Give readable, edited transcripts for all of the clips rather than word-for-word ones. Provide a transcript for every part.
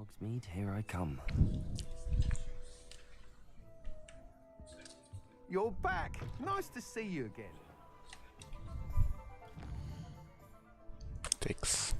Hogsmeade, here I come. You're back. Nice to see you again. Текс.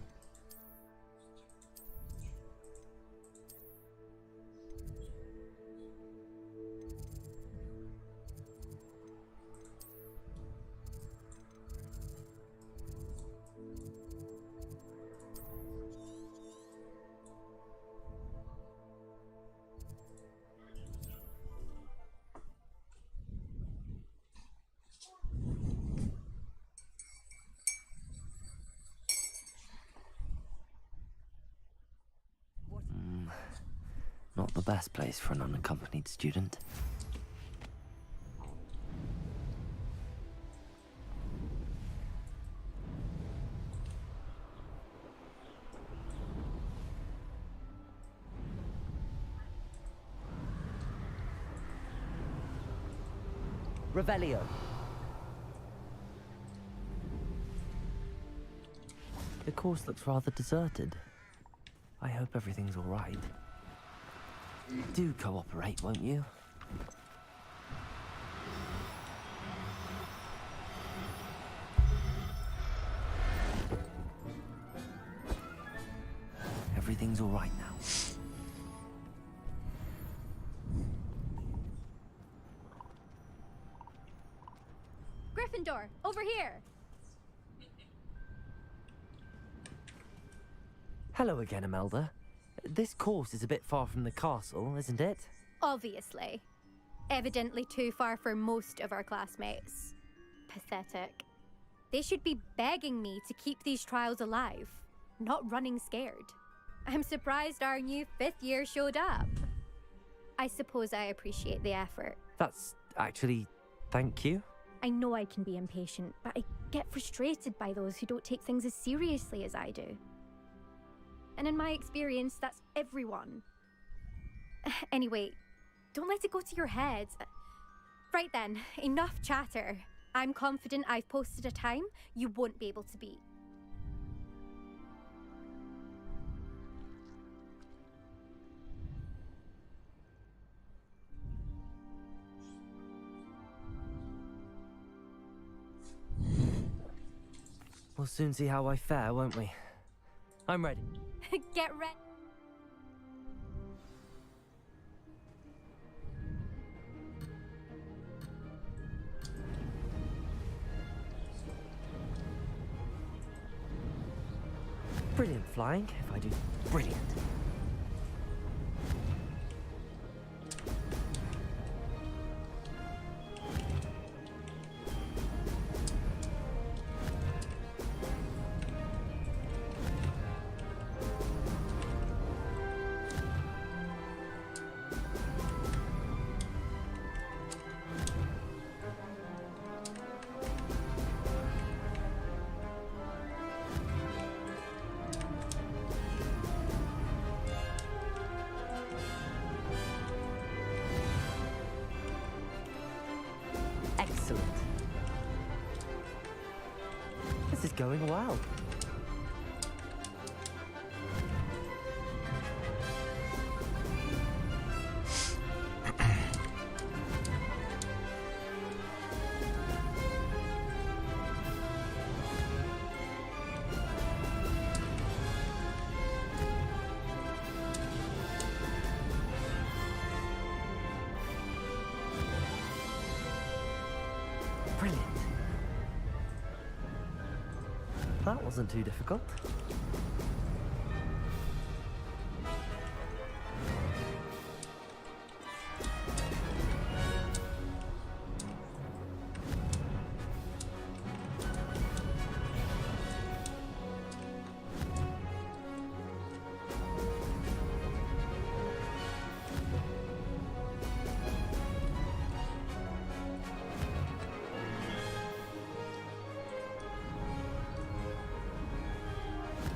Not the best place for an unaccompanied student. Revelio. The course looks rather deserted. I hope everything's all right. Do cooperate, won't you? Everything's all right now. Gryffindor, over here! Hello again, Imelda. This course is a bit far from the castle, isn't it? Obviously. Evidently too far for most of our classmates. Pathetic. They should be begging me to keep these trials alive, not running scared. I'm surprised our new 5th year showed up. I suppose I appreciate the effort. That's actually... thank you. I know I can be impatient, but I get frustrated by those who don't take things as seriously as I do. And in my experience, that's everyone. Anyway, don't let it go to your head. Right then, enough chatter. I'm confident I've posted a time you won't be able to beat. We'll soon see how I fare, won't we? I'm ready. Get ready. Brilliant flying, if I do. Brilliant. Excellent. This is going well. Brilliant. That wasn't too difficult.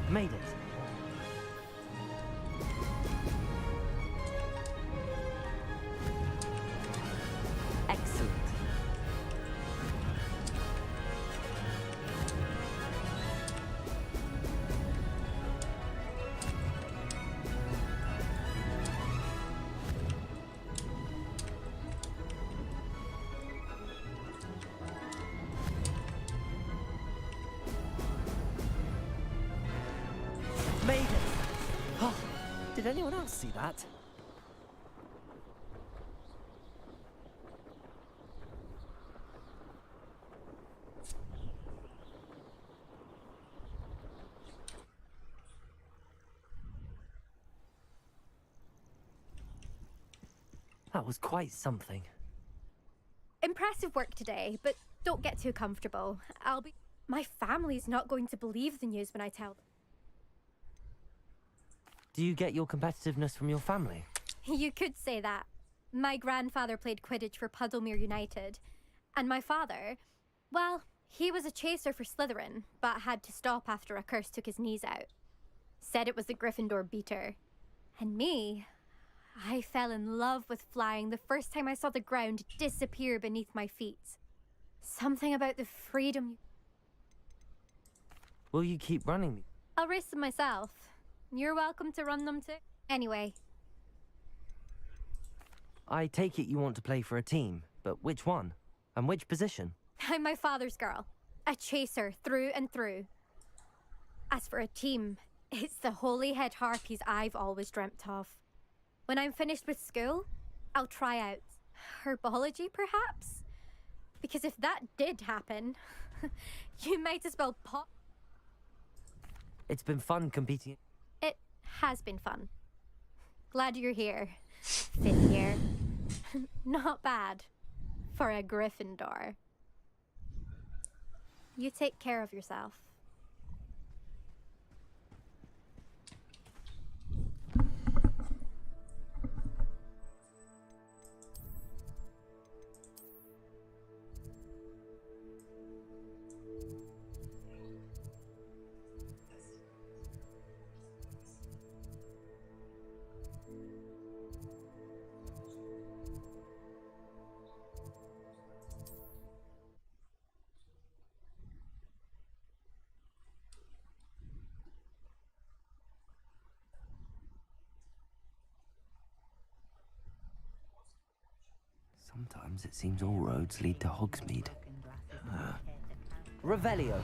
Made it. Excellent. Did anyone else see that? That was quite something. Impressive work today, but don't get too comfortable. My family's not going to believe the news when I tell them. Do you get your competitiveness from your family? You could say that. My grandfather played Quidditch for Puddlemere United. And my father, well, he was a chaser for Slytherin, but had to stop after a curse took his knees out. Said it was the Gryffindor beater. And me, I fell in love with flying the first time I saw the ground disappear beneath my feet. Something about the freedom. Will you keep running? I'll race them myself. You're welcome to run them too. Anyway. I take it you want to play for a team, but which one? And which position? I'm my father's girl. A chaser through and through. As for a team, it's the Holyhead Harpies I've always dreamt of. When I'm finished with school, I'll try out herbology, perhaps? Because if that did happen, you might as well pop. It's been fun competing. It has been fun. Glad you're here. 5th year. Not bad. For a Gryffindor. You take care of yourself. Sometimes it seems all roads lead to Hogsmeade. Revelio.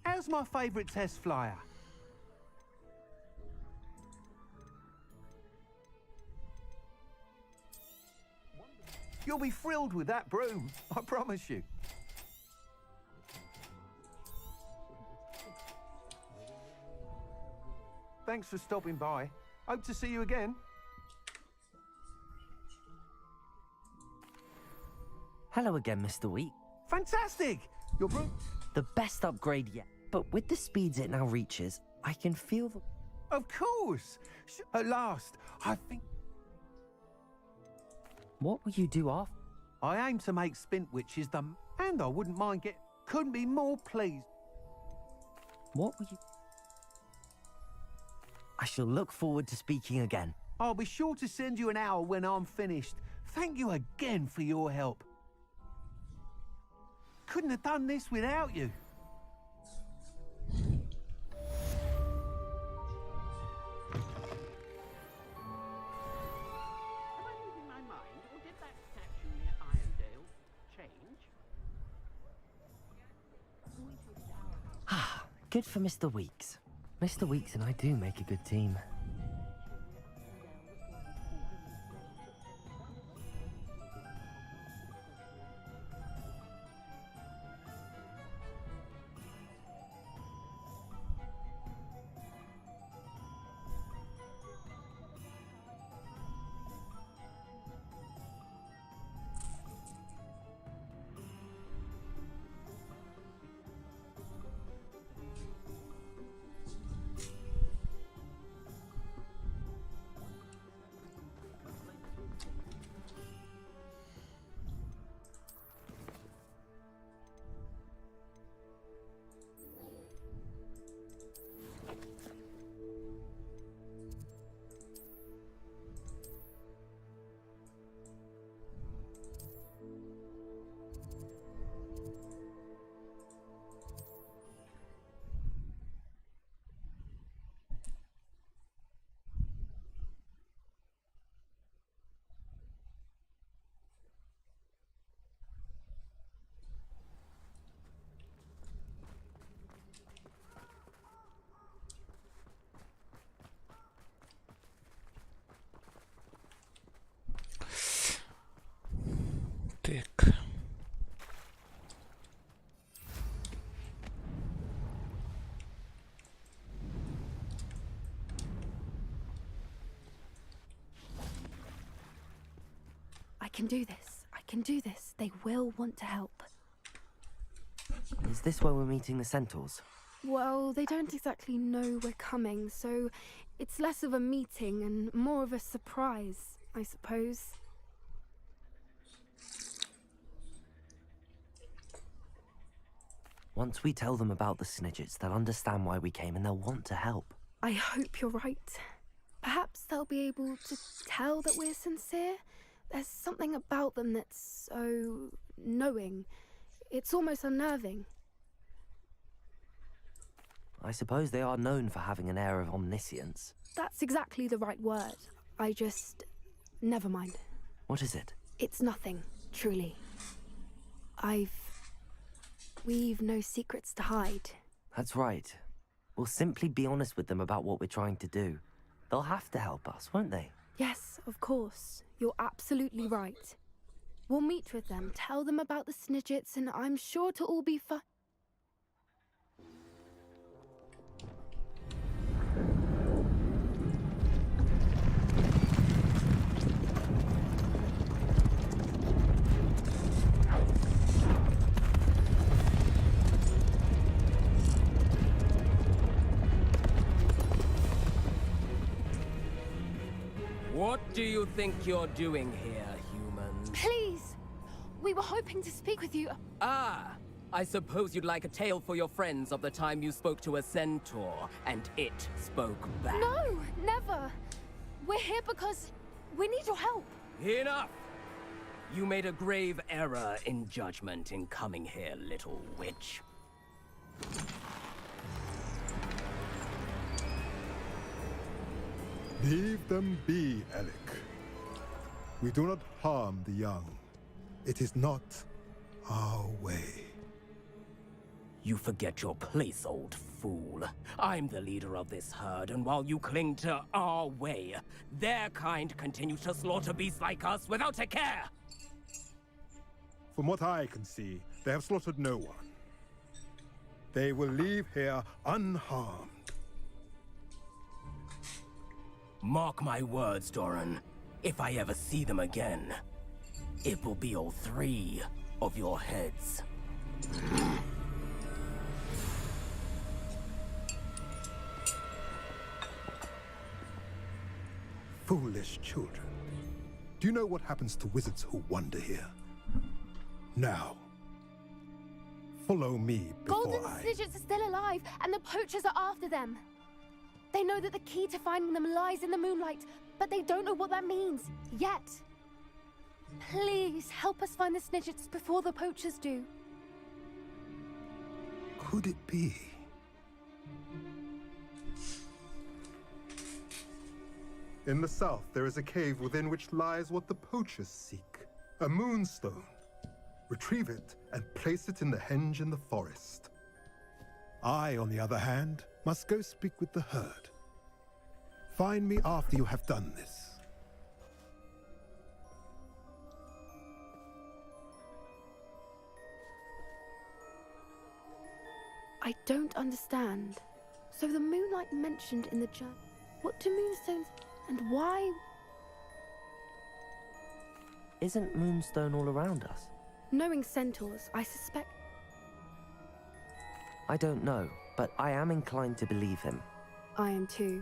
How's my favourite test flyer? You'll be thrilled with that broom, I promise you. Thanks for stopping by. Hope to see you again. Hello again, Mr. Wheat. Fantastic! Your broom... The best upgrade yet. But with the speeds it now reaches, I can feel the... Of course! At last, I think... What will you do after? I aim to make Spintwitches the... And I wouldn't mind get... Couldn't be more pleased. What will you... I shall look forward to speaking again. I'll be sure to send you an hour when I'm finished. Thank you again for your help. Couldn't have done this without you. Good for Mr. Weeks. Mr. Weeks and I do make a good team. Alec. I can do this. I can do this. They will want to help. Is this where we're meeting the centaurs? Well, they don't exactly know we're coming, so it's less of a meeting and more of a surprise, I suppose. Once we tell them about the Snidgets, they'll understand why we came and they'll want to help. I hope you're right. Perhaps they'll be able to tell that we're sincere. There's something about them that's so knowing. It's almost unnerving. I suppose they are known for having an air of omniscience. That's exactly the right word. I just... never mind. What is it? It's nothing, truly. We've no secrets to hide. That's right. We'll simply be honest with them about what we're trying to do. They'll have to help us, won't they? Yes, of course. You're absolutely right. We'll meet with them, tell them about the Snidgets, and I'm sure to all be fine. What do you think you're doing here, humans? Please! We were hoping to speak with you. Ah! I suppose you'd like a tale for your friends of the time you spoke to a centaur, and it spoke back. No, never! We're here because we need your help. Enough! You made a grave error in judgment in coming here, little witch. Leave them be, Alec. We do not harm the young. It is not our way. You forget your place, old fool. I'm the leader of this herd, and while you cling to our way, their kind continue to slaughter beasts like us without a care! From what I can see, they have slaughtered no one. They will leave here unharmed. Mark my words, Doran. If I ever see them again, it will be all 3 of your heads. Foolish children. Do you know what happens to wizards who wander here? Now, follow me before Golden Snidgets are still alive, and the poachers are after them. They know that the key to finding them lies in the moonlight, but they don't know what that means, yet. Please, help us find the Snidgets before the poachers do. Could it be? In the south, there is a cave within which lies what the poachers seek. A moonstone. Retrieve it and place it in the henge in the forest. I, on the other hand, must go speak with the herd. Find me after you have done this. I don't understand. So the moonlight mentioned in the journal. What do moonstones and why? Isn't Moonstone all around us? Knowing centaurs, I suspect. I don't know, but I am inclined to believe him. I am too.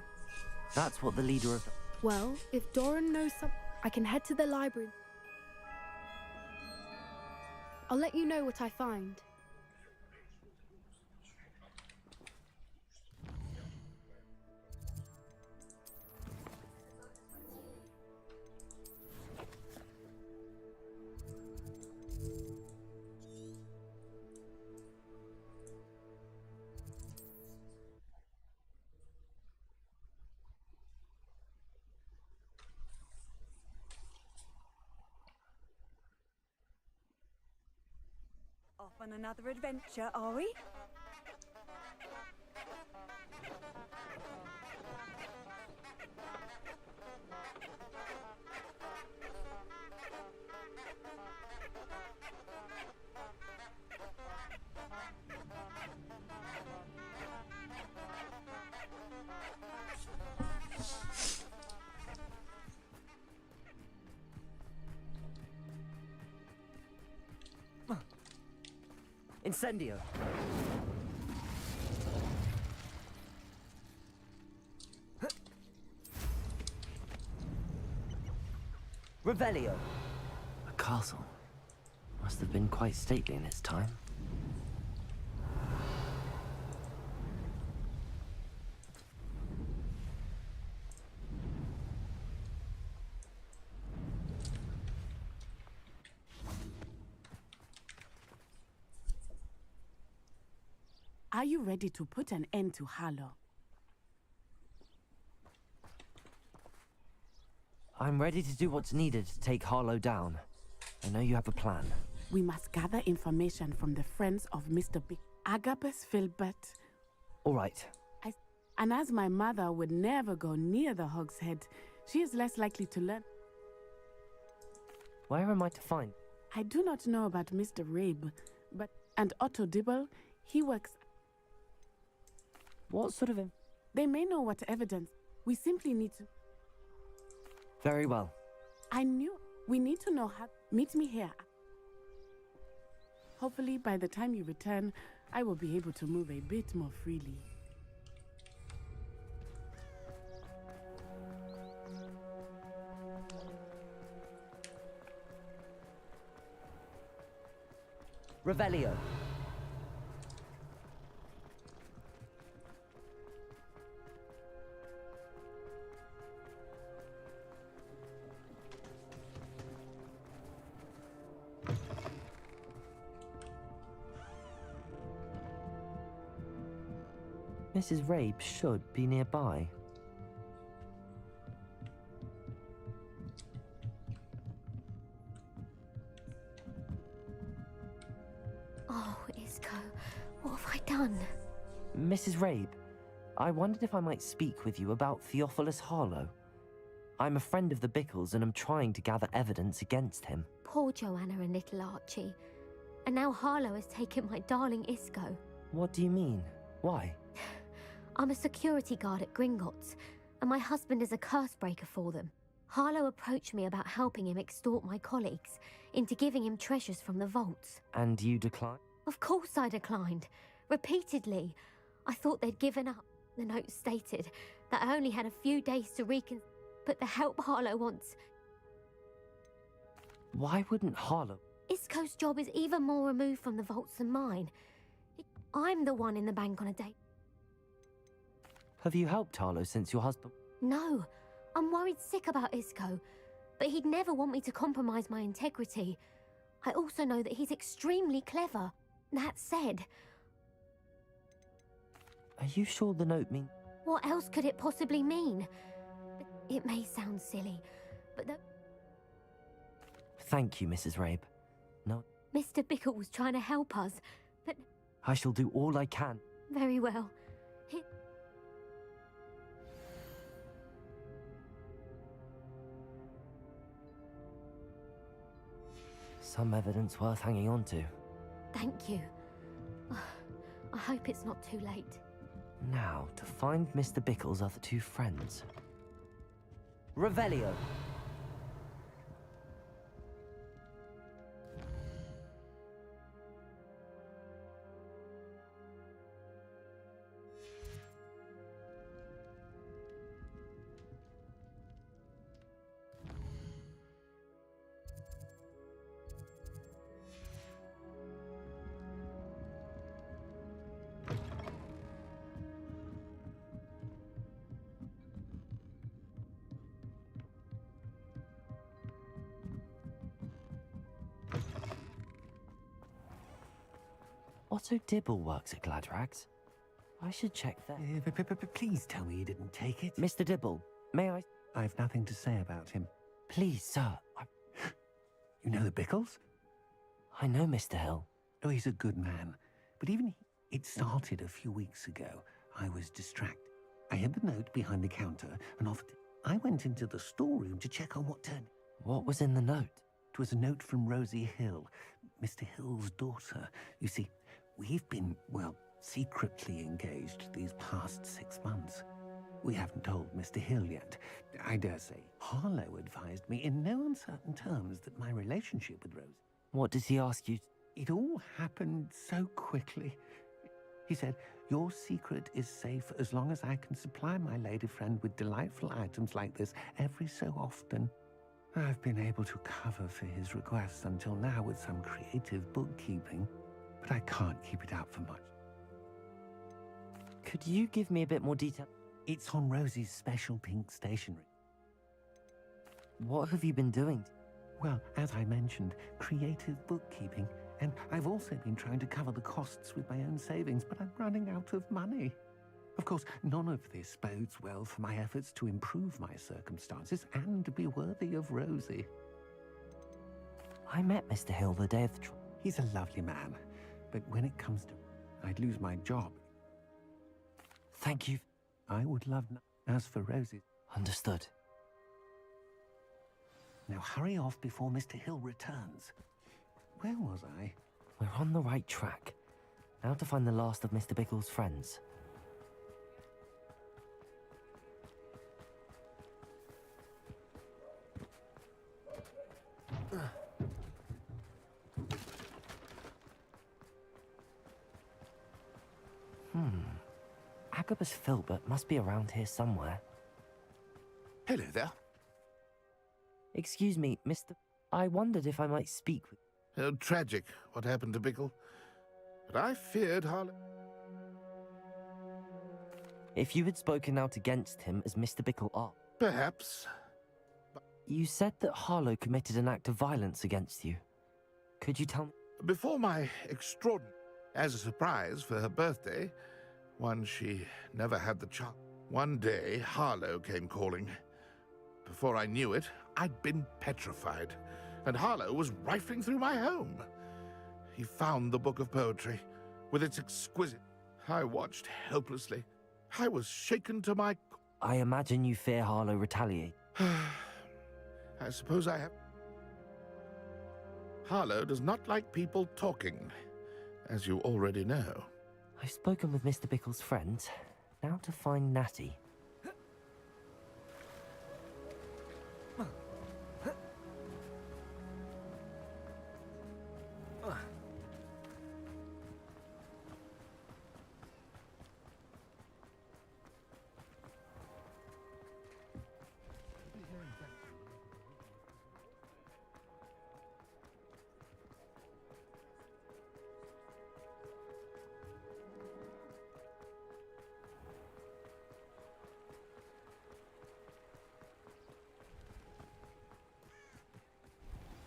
That's what the leader of... Well, if Doran knows something, I can head to the library. I'll let you know what I find. Off on another adventure, are we? Incendio. Revelio. A castle. Must have been quite stately in its time. Are you ready to put an end to Harlow? I'm ready to do what's needed to take Harlow down. I know you have a plan. We must gather information from the friends of Mr. Big Agabus Filbert. All right. And as my mother would never go near the Hog's Head, she is less likely to learn. Where am I to find? I do not know about Mr. Rabe, and Otto Dibble, he works. What sort of... They may know what evidence. We simply need to... Very well. I knew. We need to know how... Meet me here. Hopefully, by the time you return, I will be able to move a bit more freely. Revelio. Mrs. Rabe should be nearby. Oh, Isco, what have I done? Mrs. Rabe, I wondered if I might speak with you about Theophilus Harlow. I'm a friend of the Bickles and I'm trying to gather evidence against him. Poor Joanna and little Archie. And now Harlow has taken my darling Isco. What do you mean? Why? I'm a security guard at Gringotts, and my husband is a curse breaker for them. Harlow approached me about helping him extort my colleagues into giving him treasures from the vaults. And you declined? Of course I declined. Repeatedly. I thought they'd given up. The note stated that I only had a few days to but the help Harlow wants... Why wouldn't Harlow... Isco's job is even more removed from the vaults than mine. I'm the one in the bank on a date. Have you helped Harlow since your husband... No, I'm worried sick about Isco, but he'd never want me to compromise my integrity. I also know that he's extremely clever. That said... Are you sure the note means... What else could it possibly mean? It may sound silly, but the... Thank you, Mrs. Rabe. No... Mr. Bickle was trying to help us, but... I shall do all I can. Very well. Some evidence worth hanging on to. Thank you. I hope it's not too late. Now, to find Mr. Bickle's other two friends. Revelio. Otto Dibble works at Gladrags. I should check there. Please tell me you didn't take it. Mr. Dibble, may I... I've nothing to say about him. Please, sir. You know the Bickles? I know Mr. Hill. Oh, he's a good man. But even it started a few weeks ago. I was distracted. I hid the note behind the counter and offered it. I went into the storeroom to check on what turned. What was in the note? It was a note from Rosie Hill, Mr. Hill's daughter. You see, we've been, well, secretly engaged these past 6 months. We haven't told Mr. Hill yet. I dare say Harlow advised me in no uncertain terms that my relationship with Rosie... What does he ask you? It all happened so quickly. He said, "Your secret is safe as long as I can supply my lady friend with delightful items like this every so often." I've been able to cover for his requests until now with some creative bookkeeping, but I can't keep it out for much. Could you give me a bit more detail? It's on Rosie's special pink stationery. What have you been doing? Well, as I mentioned, creative bookkeeping. And I've also been trying to cover the costs with my own savings, but I'm running out of money. Of course, none of this bodes well for my efforts to improve my circumstances and be worthy of Rosie. I met Mr. Hill the day of the trial. He's a lovely man, but when it comes to... I'd lose my job. Thank you. I would love... As for Rosie... Understood. Now hurry off before Mr. Hill returns. Where was I? We're on the right track. Now to find the last of Mr. Bickle's friends. Agabus Filbert must be around here somewhere. Hello there. Excuse me, Mr. I wondered if I might speak with... Tragic, what happened to Bickle. But I feared Harlow. If you had spoken out against him as Mr. Bickle are... Perhaps. You said that Harlow committed an act of violence against you. Could you tell me? Before my extraordinary... As a surprise for her birthday, one she never had the chance. One day, Harlow came calling. Before I knew it, I'd been petrified, and Harlow was rifling through my home. He found the book of poetry, with its exquisite... I watched helplessly. I was shaken to my... I imagine you fear Harlow retaliate. I suppose I have... Harlow does not like people talking, as you already know. I've spoken with Mr. Bickle's friends. Now to find Natty.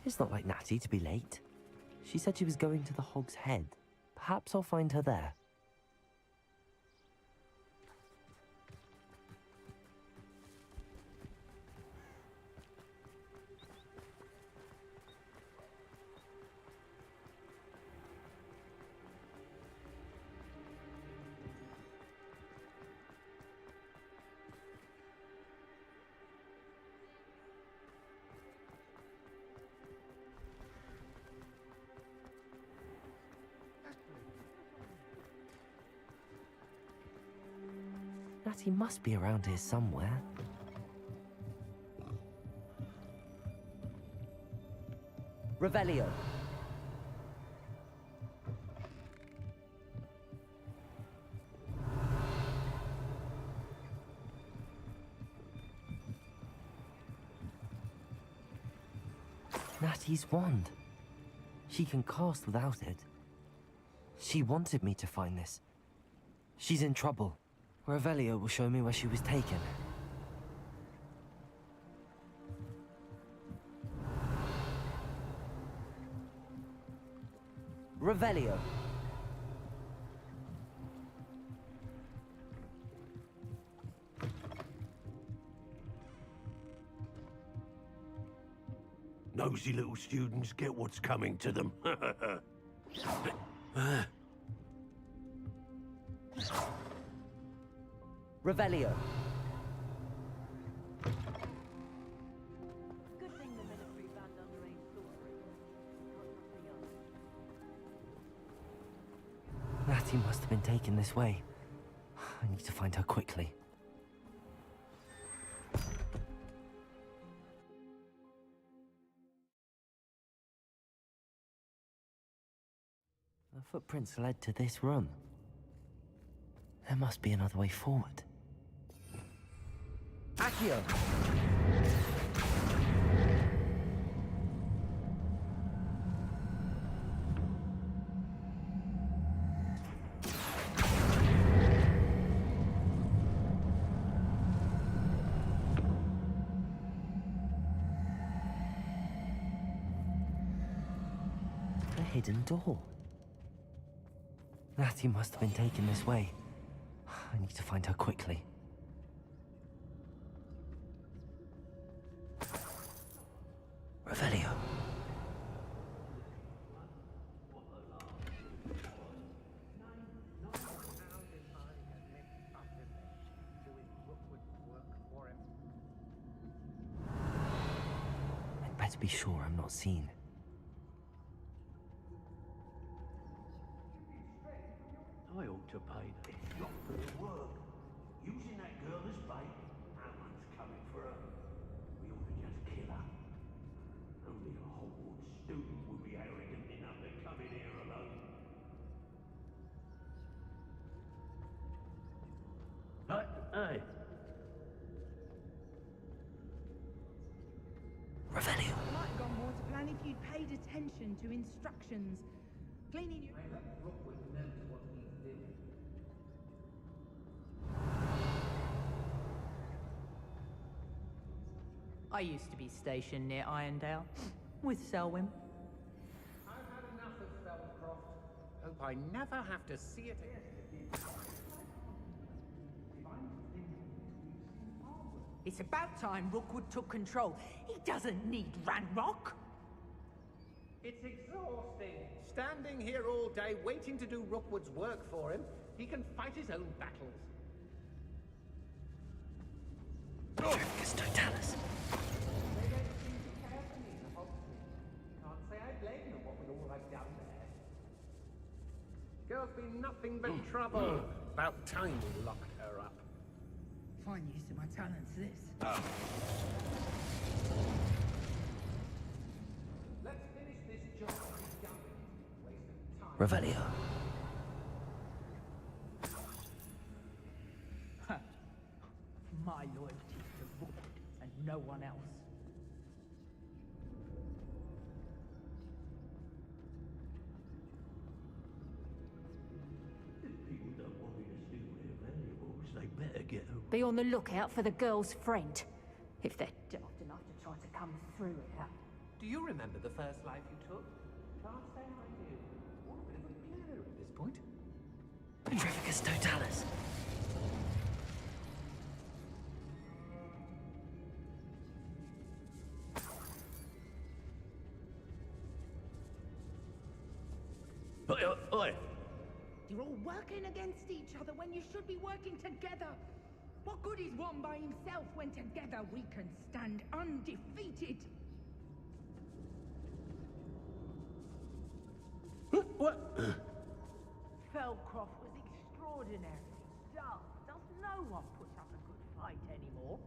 It's not like Natty to be late. She said she was going to the Hog's Head. Perhaps I'll find her there. Natty must be around here somewhere. Revelio. Natty's wand. She can cast without it. She wanted me to find this. She's in trouble. Revelio will show me where she was taken. Revelio. Nosy little students get what's coming to them. Revelio. Good thing the military banned underage sorcery. Natty must have been taken this way. I need to find her quickly. The footprints led to this room. There must be another way forward. Accio! A hidden door. Natty must have been taken this way. I need to find her quickly. Revelio. I'd better be sure I'm not seen. I ought to pay them. It's not for the work. Using that girl as bait, no one's coming for her. We ought to just kill her. Only a Hogwarts student would be arrogant enough to come in here alone. Hey. Revelio. Might have gone more to plan if you'd paid attention to instructions. Cleaning your... I used to be stationed near Irondale with Selwyn. I've had enough of Felcroft. Hope I never have to see it again. It's about time Rookwood took control. He doesn't need Ranrock. It's exhausting. Standing here all day waiting to do Rookwood's work for him. He can fight his own battles. Magicus totalis. They don't seem to care for me in the hospital. Can't say I blame them what with all I've done there. Girl's been nothing but trouble. About time we locked her up. Fine use of my talents, this. Let's finish this job and be done with it. Waste of time. Revelio. My loyalty to Rookwood and no one else. If people don't want me to steal their valuables, they better get over. Be on the lookout for the girl's friend. If they're daft enough to try to come through here. Do you remember the first life you took? Can't say I do. What a bit of a blur at this point. Magicus totalis. Oi! You're all working against each other when you should be working together. What good is one by himself when together we can stand undefeated? What? Felcroft was extraordinarily dull. Does no one put up a good fight anymore?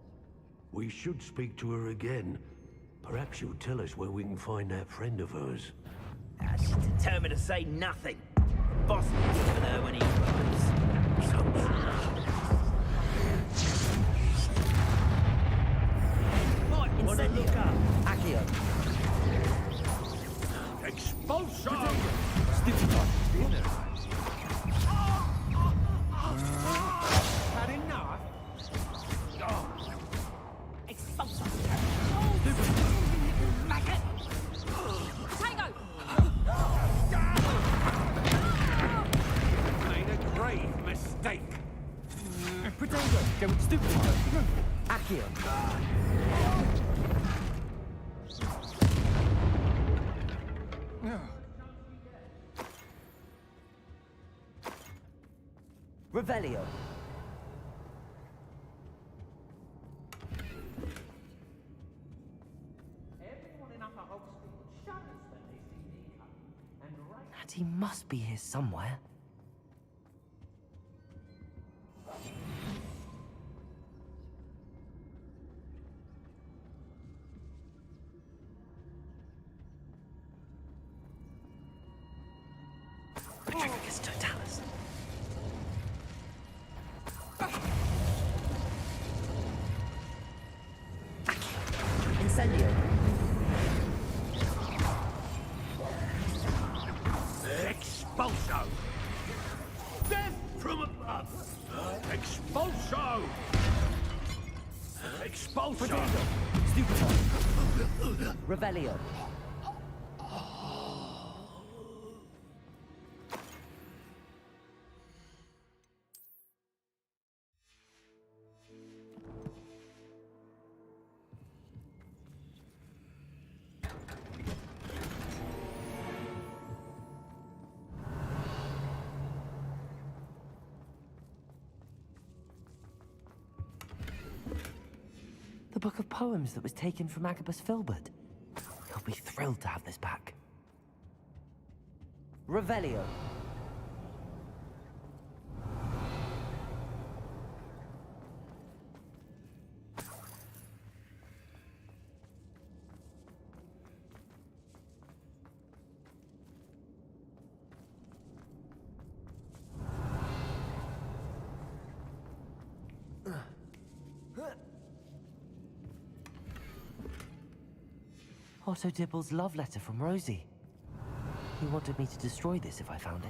We should speak to her again. Perhaps she'll tell us where we can find that friend of hers. She's determined to say nothing. The boss will deal with her when he arrives. Incendio. Accio. Expulsion! Had enough? Expulsor! Maggot! Potato! Made a grave mistake. Potato. Going stupid. Accio. Revelio. Everyone in Upper Hogsfield shudders when they see me coming. And right Natty must be here somewhere. Petrificus Totalis. Incendio. Expulso! Death from above! Expulso! Expulso! Stupefy. Revelio. The book of poems that was taken from Agabus Filbert. He'll be thrilled to have this back. Revelio. Otto Dibble's love letter from Rosie. He wanted me to destroy this if I found it.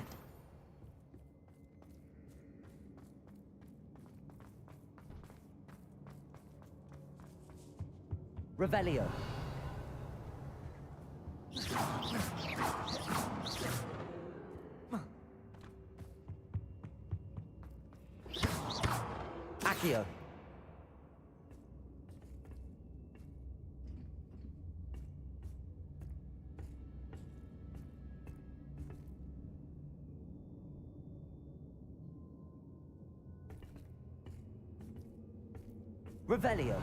Revelio. Accio. Revelio.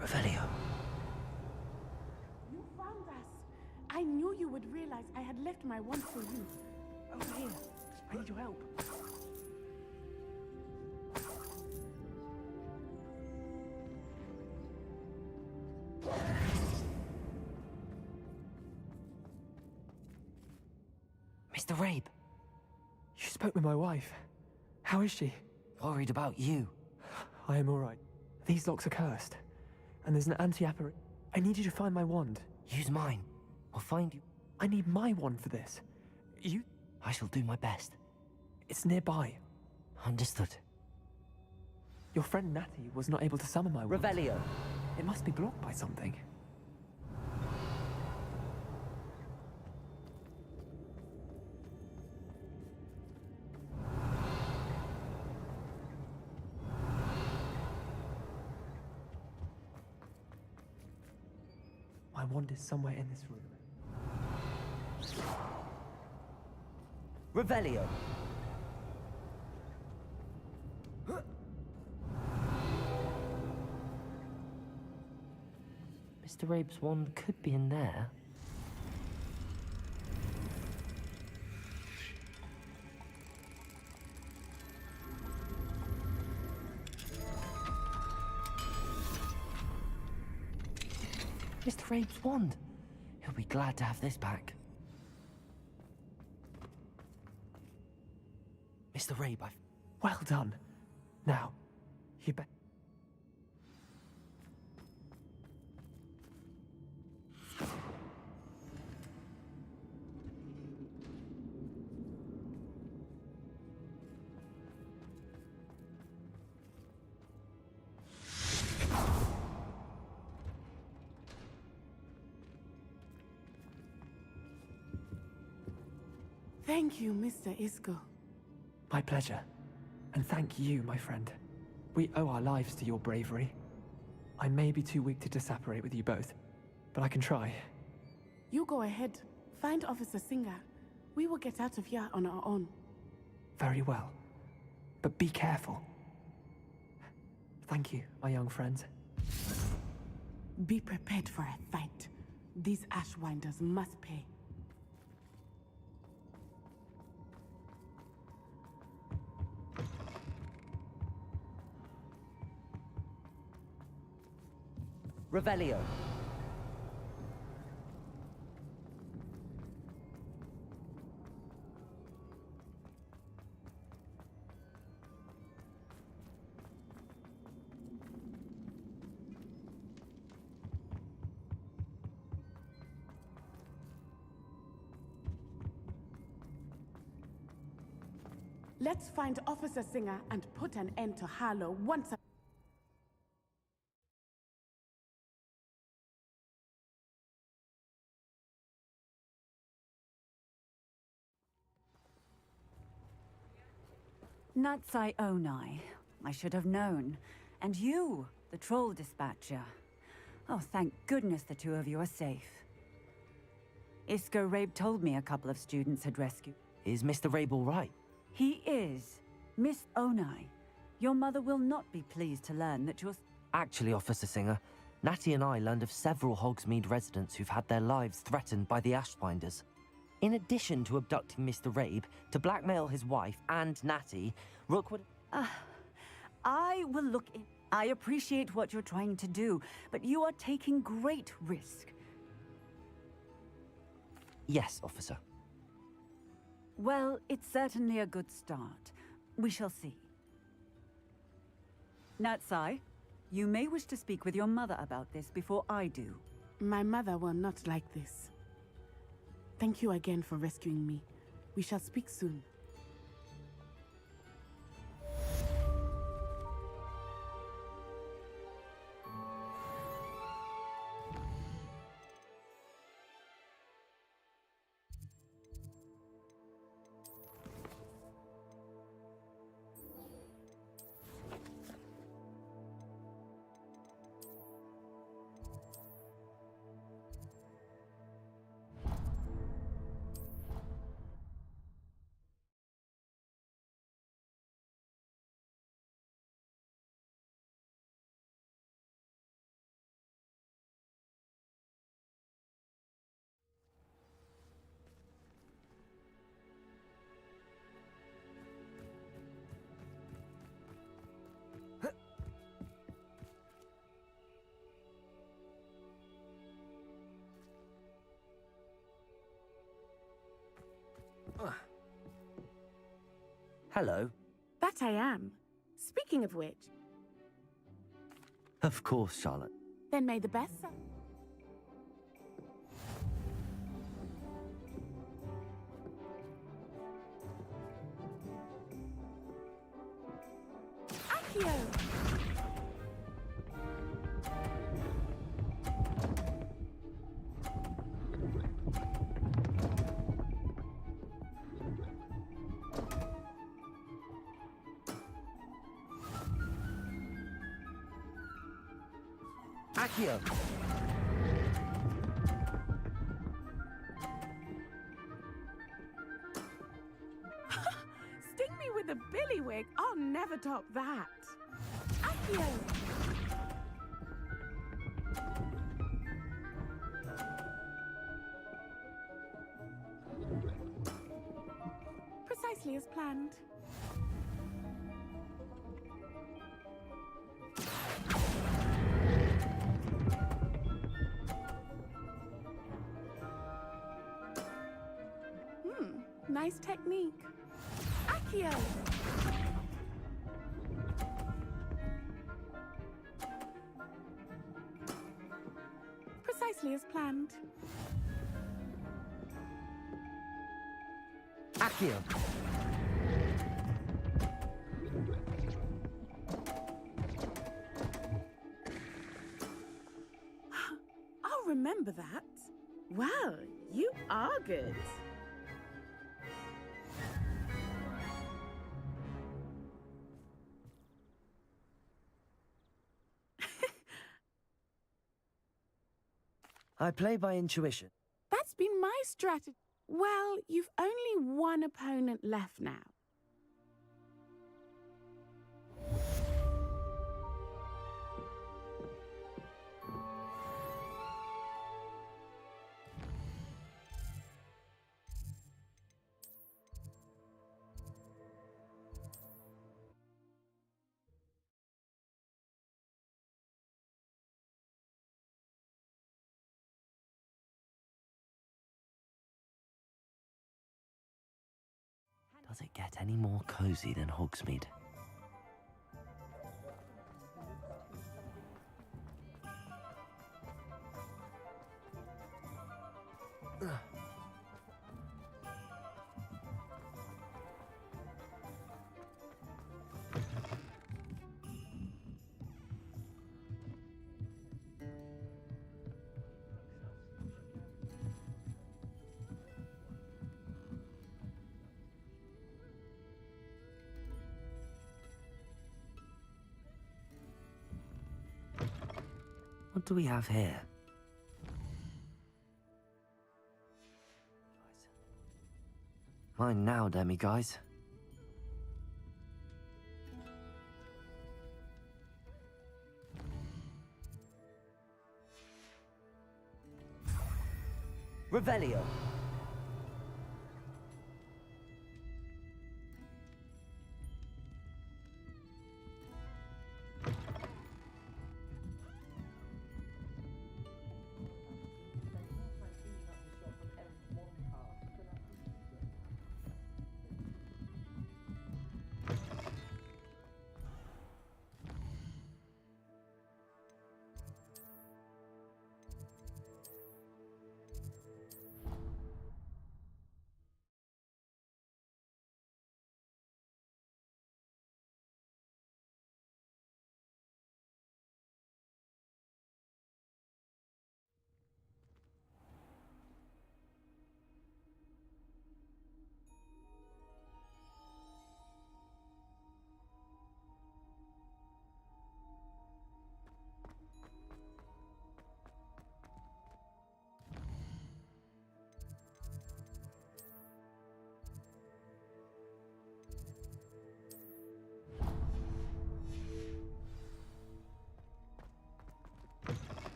Revelio. You found us. I knew you would realize I had left my wand for you. Over here. I need your help. Mr. Rabe. You spoke with my wife. How is she? Worried about you. I am all right. These locks are cursed. And there's an anti-apparition. I need you to find my wand. Use mine. I'll find you. I need my wand for this. You... I shall do my best. It's nearby. Understood. Your friend Natty was not able to summon my wand. Revelio. It must be blocked by something. My wand is somewhere in this room. Revelio. Mr. Rabe's wand could be in there. Mr. Rabe's wand. He'll be glad to have this back. Mr. Rabe, I've... Well done. Now, you bet. Thank you, Mr. Isco. My pleasure. And thank you, my friend. We owe our lives to your bravery. I may be too weak to disapparate with you both, but I can try. You go ahead. Find Officer Singer. We will get out of here on our own. Very well. But be careful. Thank you, my young friends. Be prepared for a fight. These Ashwinders must pay. Revelio. Let's find Officer Singer and put an end to Harlow once and Natsai Onai. I should have known. And you, the troll dispatcher. Oh, thank goodness the two of you are safe. Isco Rabe told me a couple of students had rescued. Is Mr. Rabe all right? He is. Miss Onai, your mother will not be pleased to learn that you're... Actually, Officer Singer, Natty and I learned of several Hogsmeade residents who've had their lives threatened by the Ashfinders. In addition to abducting Mr. Rabe to blackmail his wife and Natty, Rookwood... I will look in. I appreciate what you're trying to do, but you are taking great risk. Yes, officer. Well, it's certainly a good start. We shall see. Natsai, you may wish to speak with your mother about this before I do. My mother will not like this. Thank you again for rescuing me. We shall speak soon. Hello. That I am. Speaking of which, Of course, Charlotte. then may the best... Accio! Accio. Sting me with a billywig. I'll never top that. Accio! Precisely as planned. Nice technique. Accio! Precisely as planned. Accio. I'll remember that. Well, you are good. I play by intuition. That's been my strategy. Well, you've only one opponent left now. Does it get any more cozy than Hogsmeade? What do we have here? Mine now, demi-guys. Revelio.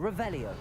Revelio.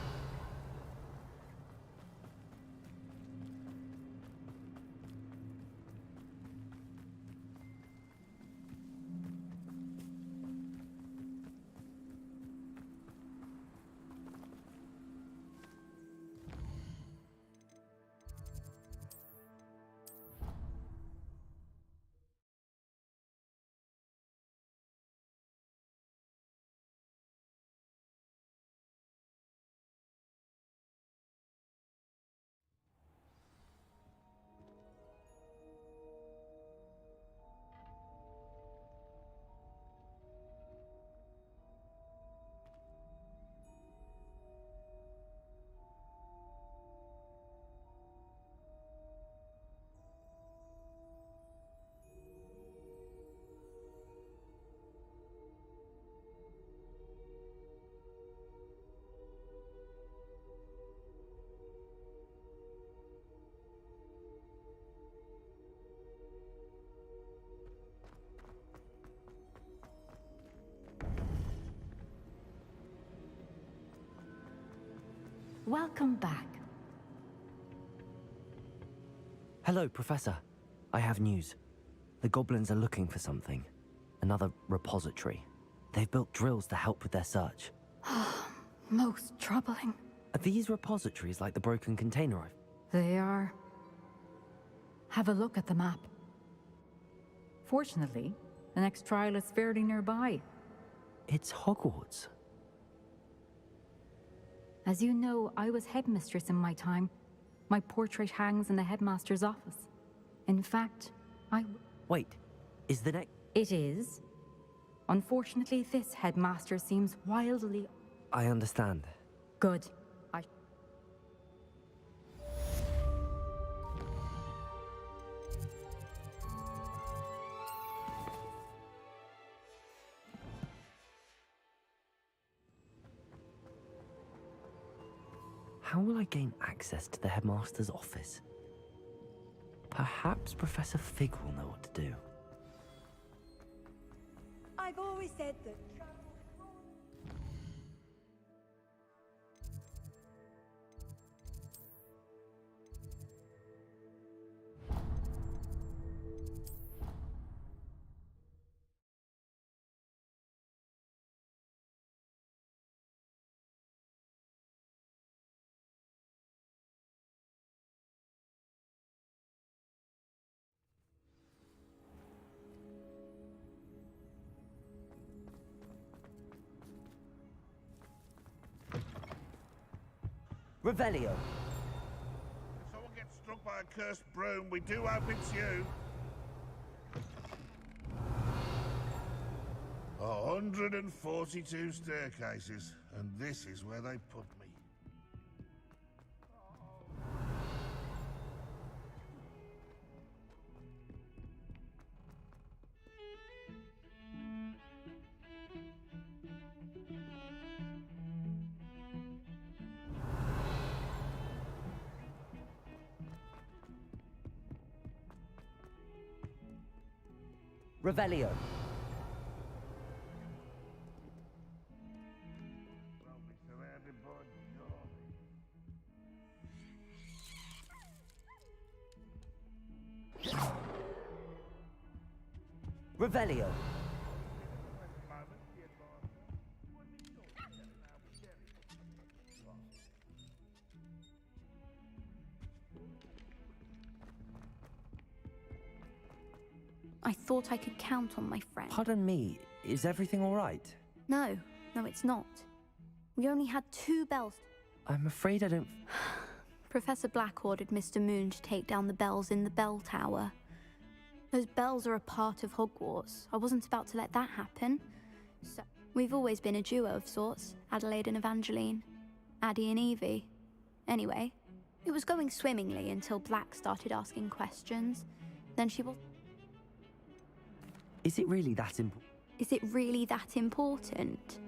Welcome back. Hello, Professor. I have news. The goblins are looking for something. Another repository. They've built drills to help with their search. Most troubling. Are these repositories like the broken container They are. Have a look at the map. Fortunately, the next trial is fairly nearby. It's Hogwarts. As you know, I was headmistress in my time. My portrait hangs in the headmaster's office. In fact, Wait, is the next... It is. Unfortunately, this headmaster seems wildly... I understand. Good. How will I gain access to the headmaster's office? Perhaps Professor Fig will know what to do. I've always said that. Revelio. If someone gets struck by a cursed broom, we do hope it's you. 142 staircases, and this is where they put me. Revelio. Revelio. I thought I could count on my friend. Pardon me, is everything all right? No, it's not. We only had 2 bells. I'm afraid I don't... Professor Black ordered Mr. Moon to take down the bells in the bell tower. Those bells are a part of Hogwarts. I wasn't about to let that happen. So, we've always been a duo of sorts, Adelaide and Evangeline. Addie and Evie. Anyway, it was going swimmingly until Black started asking questions. Then she was... Is it really that important? Is it really that important?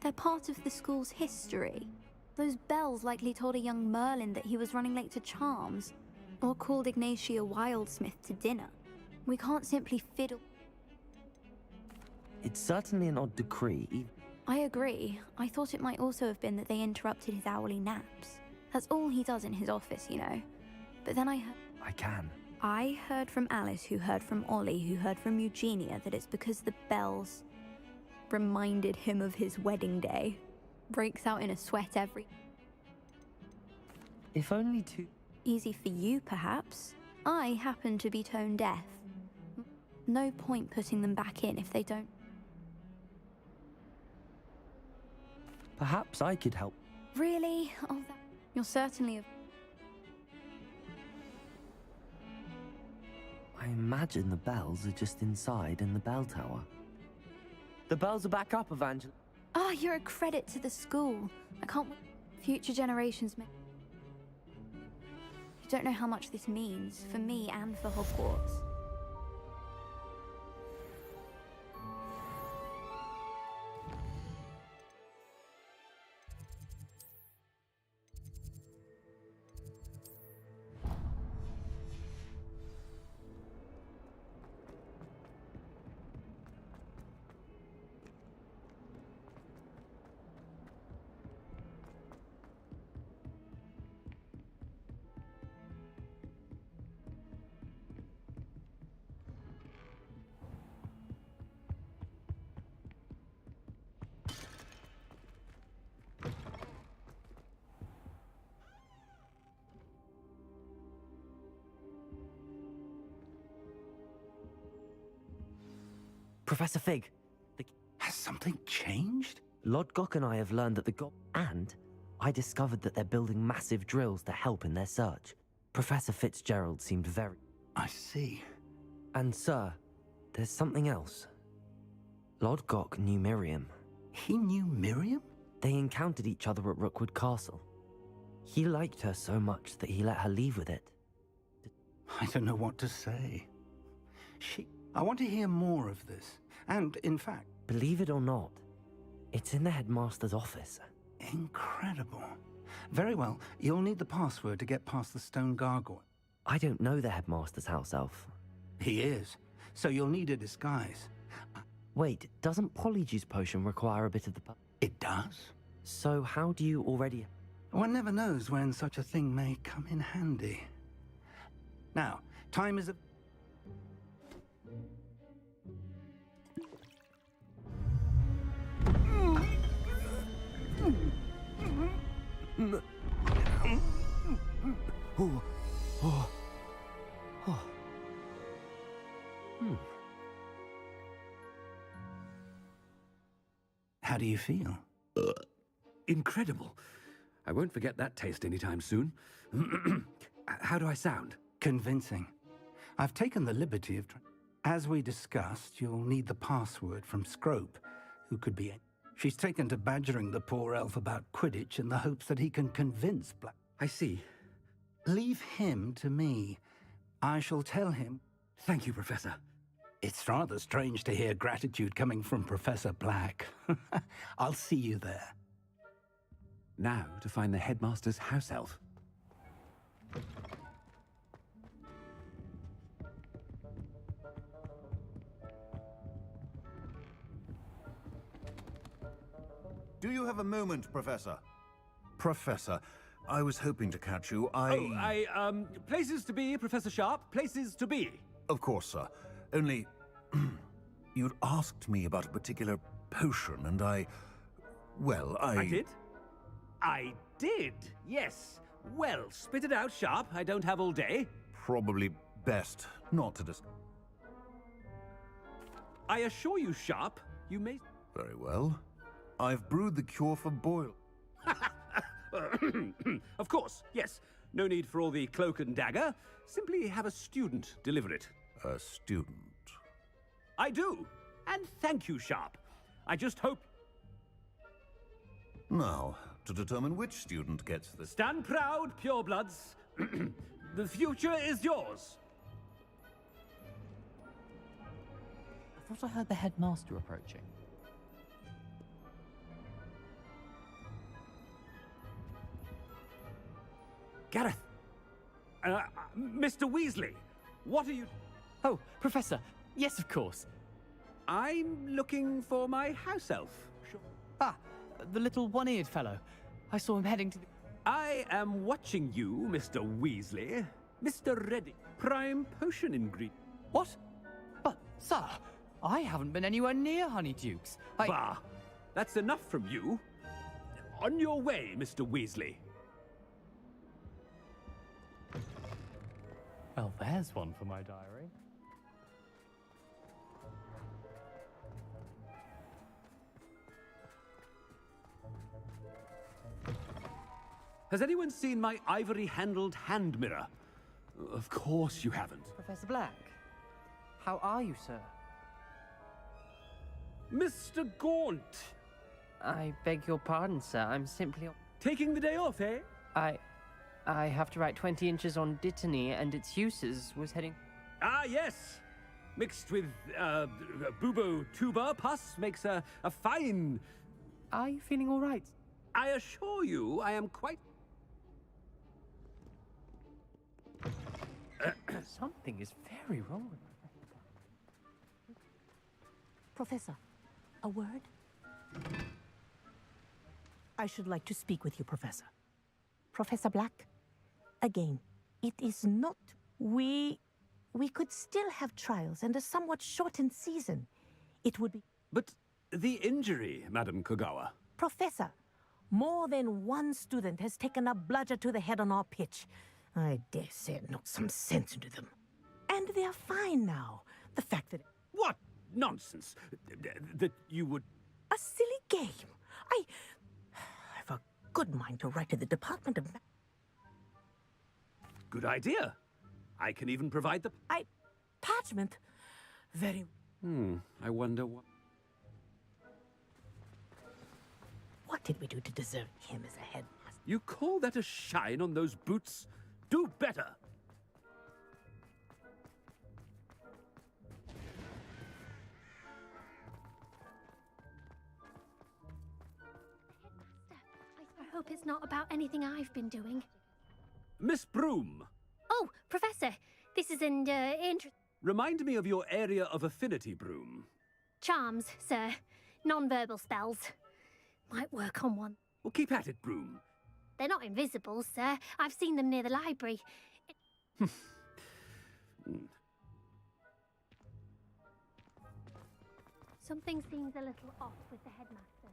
They're part of the school's history. Those bells likely told a young Merlin that he was running late to Charms, or called Ignatia Wildsmith to dinner. We can't simply fiddle. It's certainly an odd decree. I agree. I thought it might also have been that they interrupted his hourly naps. That's all he does in his office, you know. But then I heard from Alice, who heard from Ollie, who heard from Eugenia, that it's because the bells reminded him of his wedding day. Breaks out in a sweat every... If only to... Easy for you, perhaps. I happen to be tone deaf. No point putting them back in if they don't... Perhaps I could help. Really? Oh, you're certainly... I imagine the bells are just inside in the bell tower. The bells are back up, Evangeline. Ah, you're a credit to the school. I can't... Future generations may... You don't know how much this means, for me and for Hogwarts. Professor Fig, Has something changed? Lodgok and I have learned that and I discovered that they're building massive drills to help in their search. Professor Fitzgerald seemed very... I see. And sir, there's something else. Lodgok knew Miriam. He knew Miriam? They encountered each other at Rookwood Castle. He liked her so much that he let her leave with it. I don't know what to say. I want to hear more of this. And, in fact... Believe it or not, it's in the headmaster's office. Incredible. Very well. You'll need the password to get past the stone gargoyle. I don't know the headmaster's house elf. He is. So you'll need a disguise. Wait, doesn't Polyjuice Potion require a bit of the... It does. So how do you already... One never knows when such a thing may come in handy. Now, time is... How do you feel? Incredible. I won't forget that taste anytime soon. How do I sound? Convincing. I've taken the liberty of... As we discussed, you'll need the password from Scrope, who could be... She's taken to badgering the poor elf about Quidditch in the hopes that he can convince Black... I see. Leave him to me. I shall tell him... Thank you, Professor. It's rather strange to hear gratitude coming from Professor Black. I'll see you there. Now to find the headmaster's house elf. Do you have a moment, Professor? Professor, I was hoping to catch you. Places to be, Professor Sharp. Places to be. Of course, sir. Only... you'd asked me about a particular potion, and I did? I did, yes. Well, spit it out, Sharp. I don't have all day. Probably best not to discuss. I assure you, Sharp, you may... Very well. I've brewed the cure for boil. Of course, yes. No need for all the cloak and dagger. Simply have a student deliver it. A student? I do. And thank you, Sharp. I just hope... Now, to determine which student gets the... Stand proud, purebloods. The future is yours. I thought I heard the headmaster approaching. Gareth! Mr. Weasley, what are you... Oh, Professor. Yes, of course. I'm looking for my house elf. Sure. Ah, the little one-eared fellow. I saw him heading to the... I am watching you, Mr. Weasley. Mr. Reddy, prime potion ingredient. What? But, sir, I haven't been anywhere near Honeydukes. Bah! That's enough from you. On your way, Mr. Weasley. Well, there's one for my diary. Has anyone seen my ivory-handled hand mirror? Of course you haven't. Professor Black, how are you, sir? Mr. Gaunt! I beg your pardon, sir. I'm simply... Taking the day off, eh? I have to write 20 inches on Dittany and its uses. Was heading... Ah, yes! Mixed with, bubo tuba pus makes a fine... Are you feeling all right? I assure you, I am quite... Something is very wrong with Professor, a word? I should like to speak with you, Professor. Professor Black, again, it is not... We could still have trials and a somewhat shortened season. It would be... But the injury, Madam Kogawa... Professor, more than one student has taken a bludger to the head on our pitch. I dare say it knocked some sense into them. And they're fine now. The fact that... What nonsense! That you would... A silly game. I've a good mind to write to the Department of... Good idea. I can even provide the... Parchment? Very... I wonder what... What did we do to deserve him as a headmaster? You call that a shine on those boots? Do better! hope it's not about anything I've been doing. Miss Broom, Oh, Professor, this is remind me of your area of affinity, Broom. charms, sir. Non-verbal spells. Might work on one. Well, keep at it, Broom. They're not invisible, sir. I've seen them near the library. Something seems a little off with the headmaster.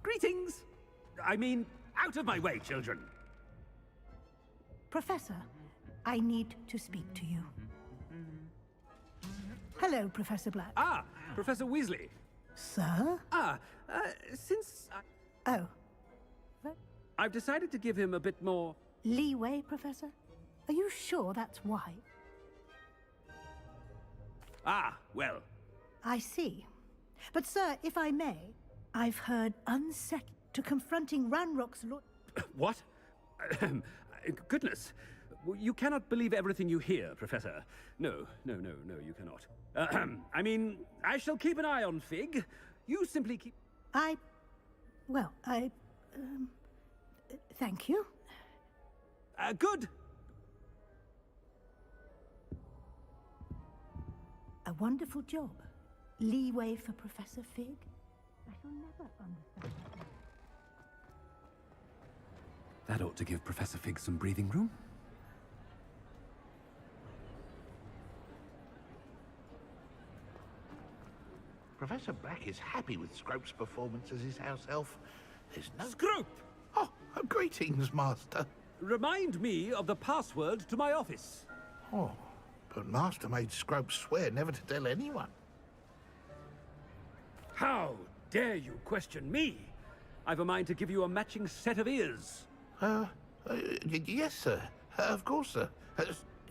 Greetings! I mean, out of my way, children. Professor, I need to speak to you. Hello, Professor Black. Ah, Professor Weasley. Sir? Since Oh. I've decided to give him a bit more Leeway, Professor? Are you sure that's why? Ah, well. I see. But, sir, if I may, I've heard unset to confronting Ranrock's lord... What? Goodness. You cannot believe everything you hear, Professor. No, you cannot. I mean, I shall keep an eye on Fig. You simply keep... Thank you. Good. A wonderful job. Leeway for Professor Fig? I shall never understand that. That ought to give Professor Fig some breathing room. Professor Black is happy with Scrope's performance as his house elf. There's no... Scrope! Oh, greetings, Master. Remind me of the password to my office. Oh, but Master made Scrope swear never to tell anyone. How dare you question me? I've a mind to give you a matching set of ears. Yes, sir. Of course, sir.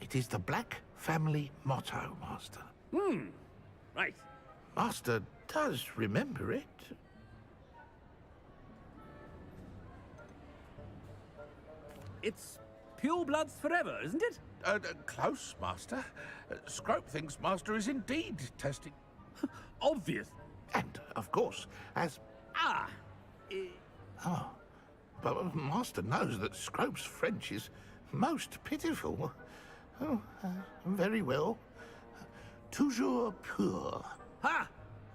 It is the Black family motto, Master. Right. Master does remember it. It's pure bloods forever, isn't it? Close, Master. Scrope thinks Master is indeed testing. Obvious. And, of course, as... But Master knows that Scrope's French is most pitiful. Oh, very well. Toujours pur. Ha!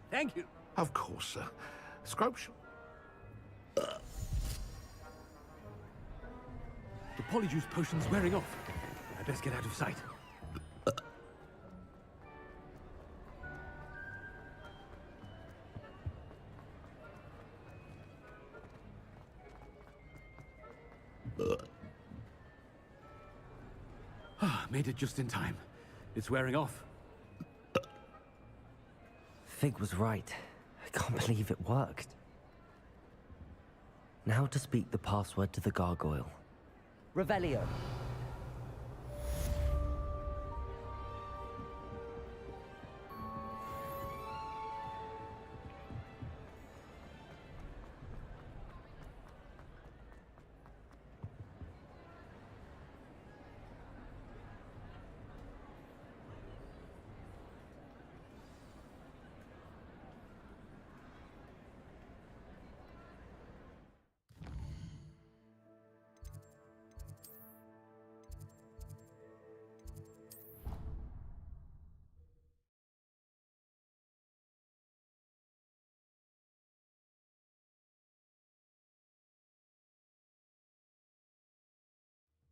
Thank you. Of course, sir. Scrope shall... The polyjuice potion's wearing off. I best get out of sight. Made it just in time. It's wearing off. Fig was right. I can't believe it worked. Now to speak the password to the gargoyle. Revelio.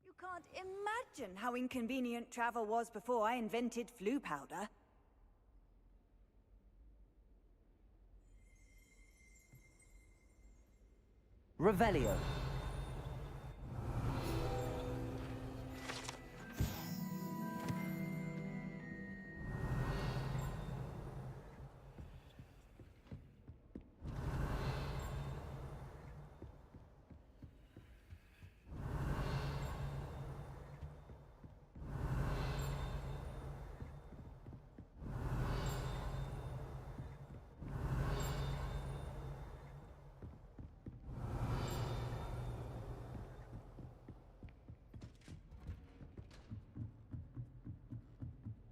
You can't imagine how inconvenient travel was before I invented flu powder. Revelio.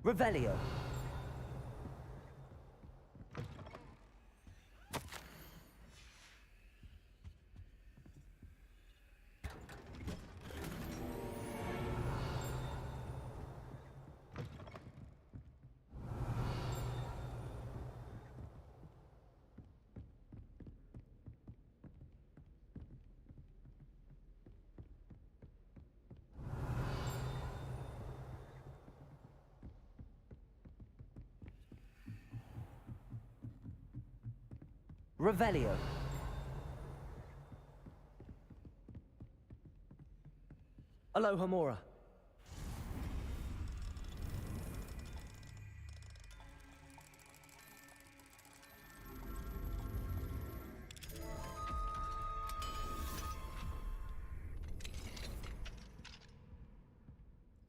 Revelio. Revelio. Aloha Mora.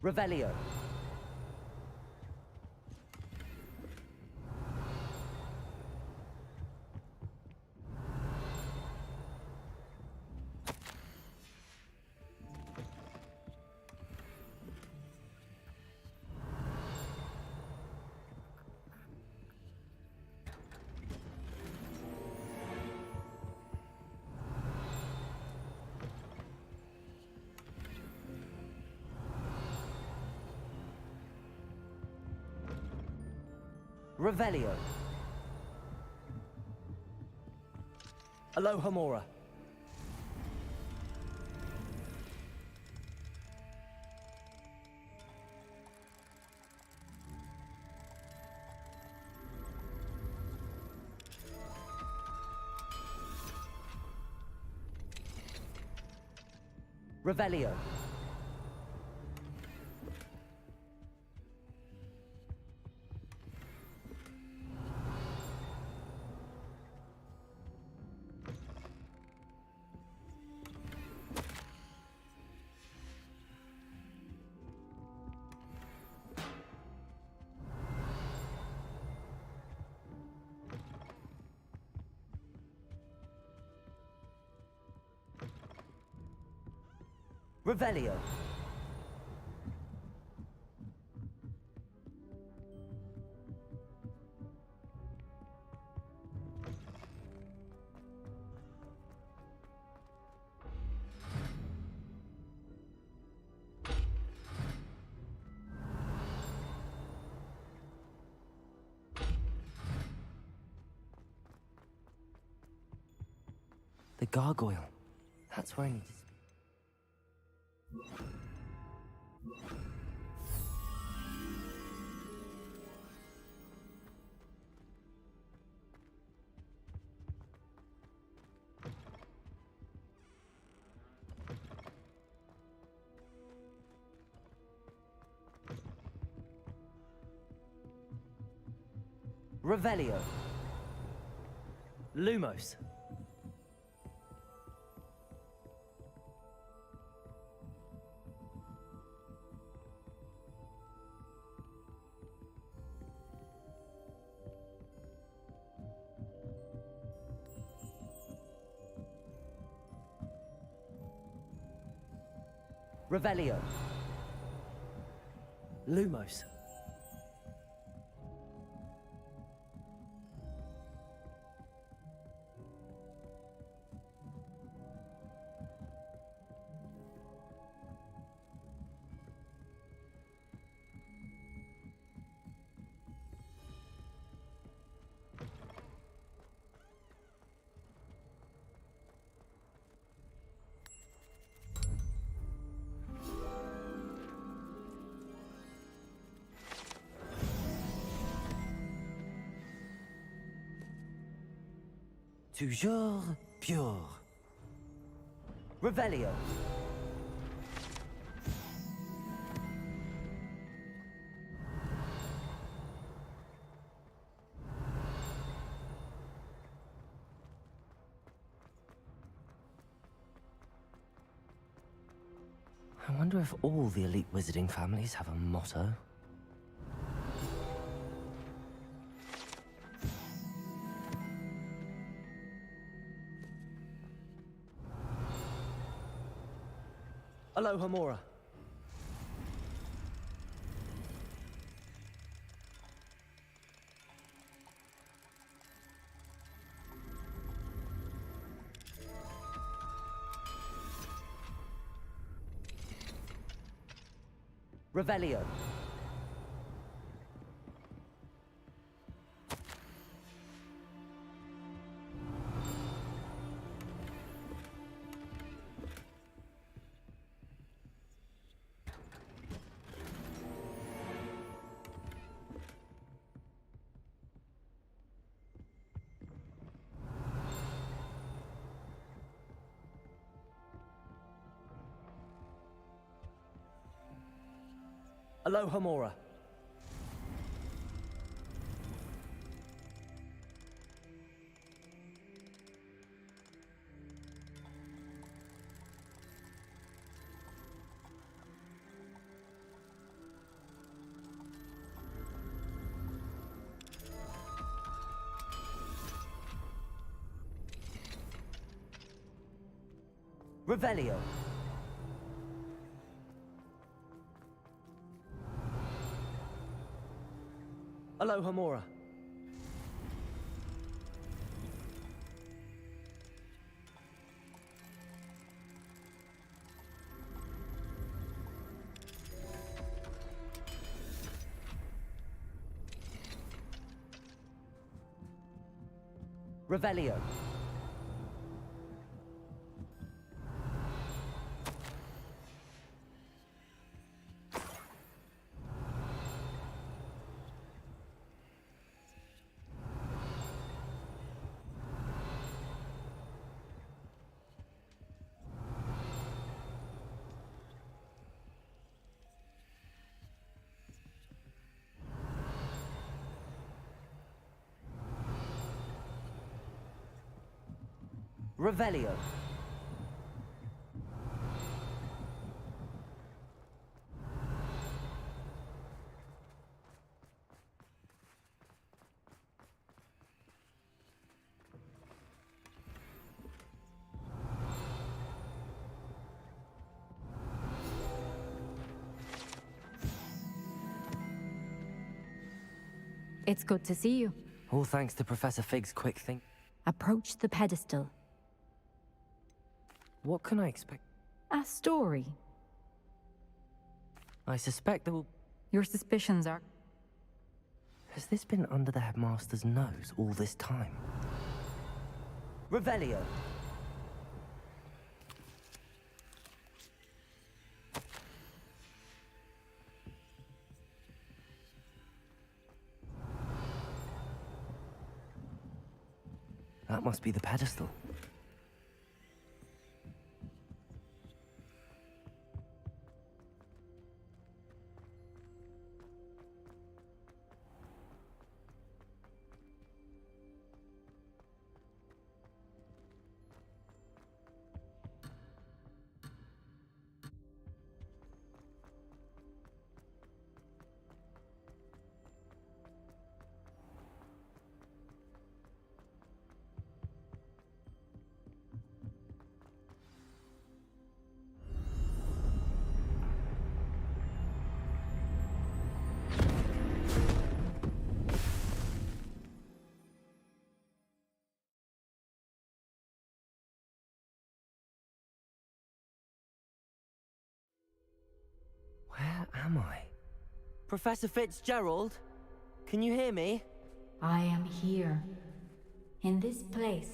Revelio. Revelio. Aloha Mora. Revelio. Revelio. The gargoyle. That's where I need to speak. Revelio. Lumos. Revelio. Lumos. Toujours pure. Revelio. I wonder if all the elite wizarding families have a motto. Aloha Mora. Revelio. Aloha Mora. Revelio. Aloha Mora. Revelio. Revelio. It's good to see you. All thanks to Professor Fig's quick think. Approach the pedestal. What can I expect? A story. I suspect there will... Your suspicions are... Has this been under the headmaster's nose all this time? Revelio. That must be the pedestal. Where am I? Professor Fitzgerald? Can you hear me? I am here. In this place,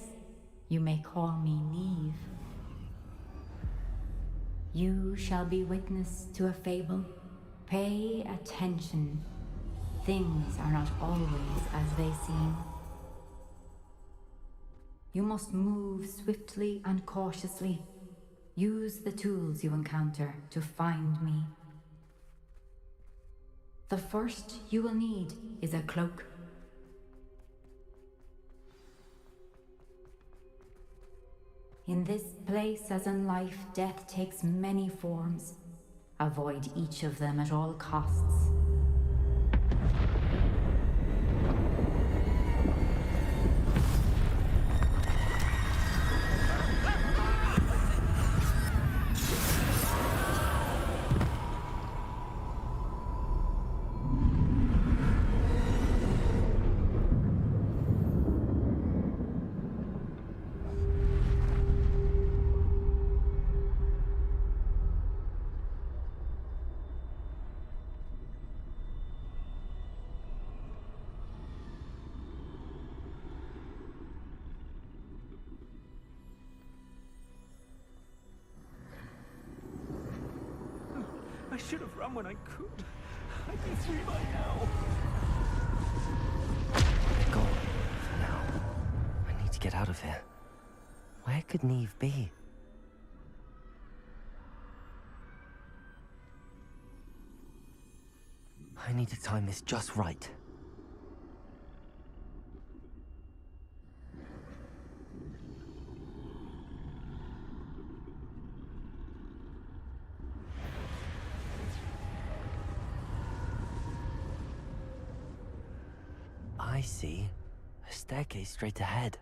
you may call me Neve. You shall be witness to a fable. Pay attention. Things are not always as they seem. You must move swiftly and cautiously. Use the tools you encounter to find me. The first you will need is a cloak. In this place, as in life, death takes many forms. Avoid each of them at all costs. I should have run when I could. I'd be free by now. Go on, for now. I need to get out of here. Where could Neve be? I need to time this just right. I see. A staircase straight ahead.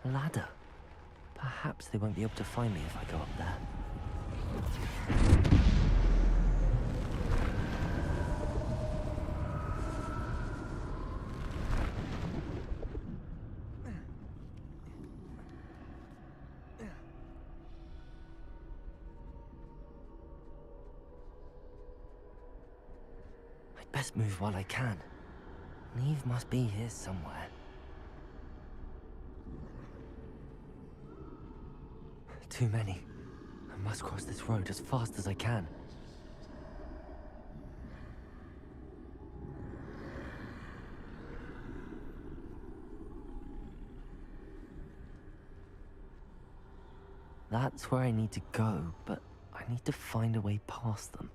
A ladder. Perhaps they won't be able to find me if I go up there. I'd best move while I can. Neve must be here somewhere. Too many. I must cross this road as fast as I can. That's where I need to go, but I need to find a way past them.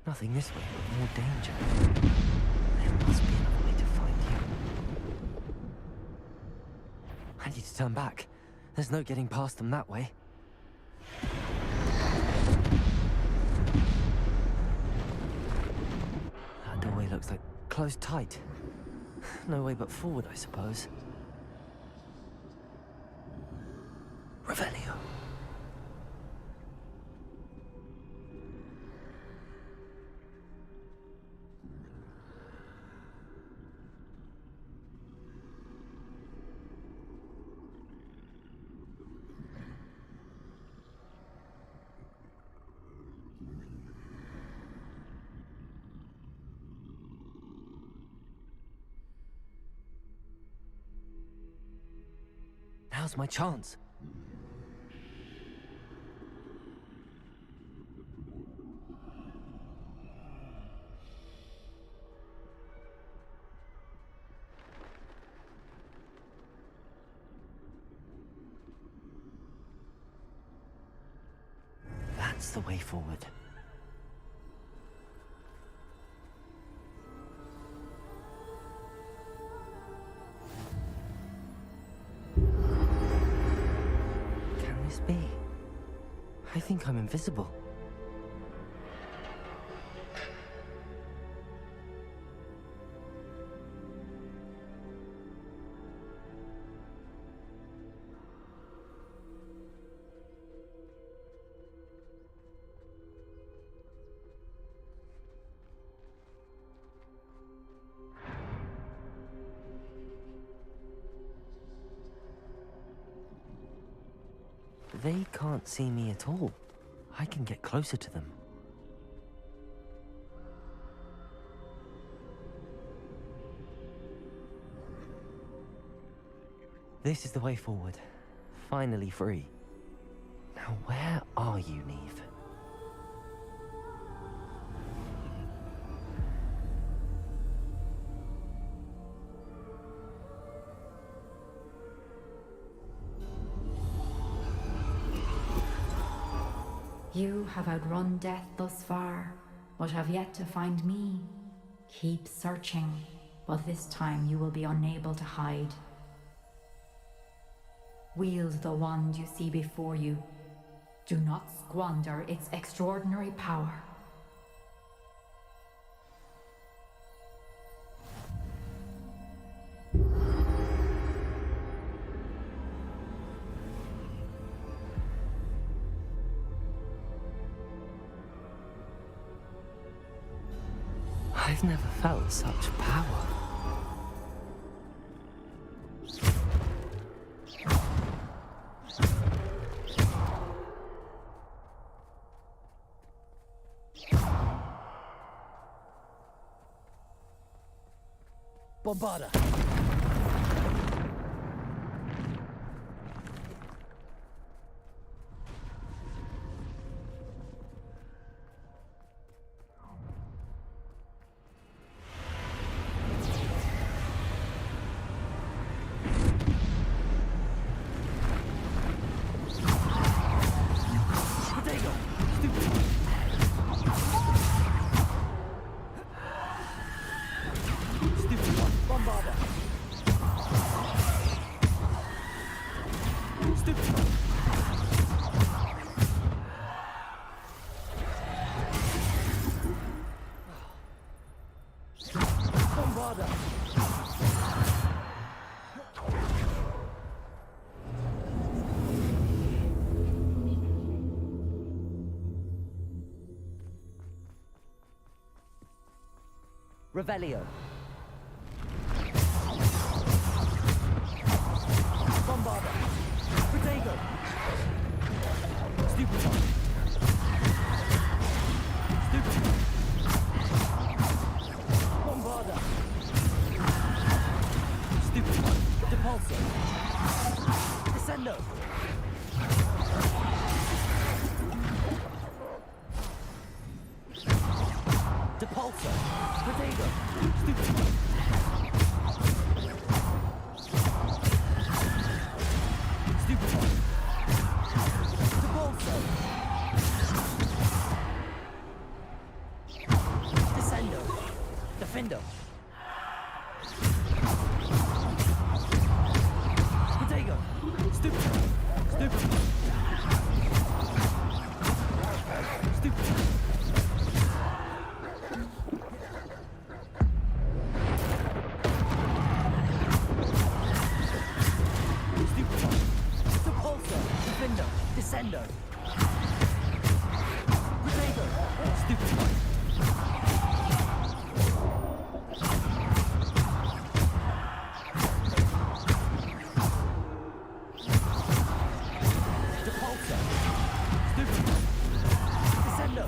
Nothing this way, but more danger. There must be another way to find you. I need to turn back. There's no getting past them that way. That doorway looks like closed tight. No way but forward, I suppose. Revelio. Now's my chance. That's the way forward. Be? I think I'm invisible. They can't see me at all. I can get closer to them. This is the way forward. Finally free. Now where are you, Neve? You have outrun death thus far, but have yet to find me. Keep searching. but this time you will be unable to hide. Wield the wand you see before you. Do not squander its extraordinary power. I've never felt such power. Bombarda! Revelio. Bombarda! Protego! Stupid one! Stupid one! Bombarda! Stupid one! Depulso! Descendo! Depulso! Protego! Stupid one! Stupid one! Depulso! Descendo! Defendo! Protego! Stupid one! Stupid one! Stupid one! Descendo! Protego! Stupid one! Depulso! Stupid one! Descendo!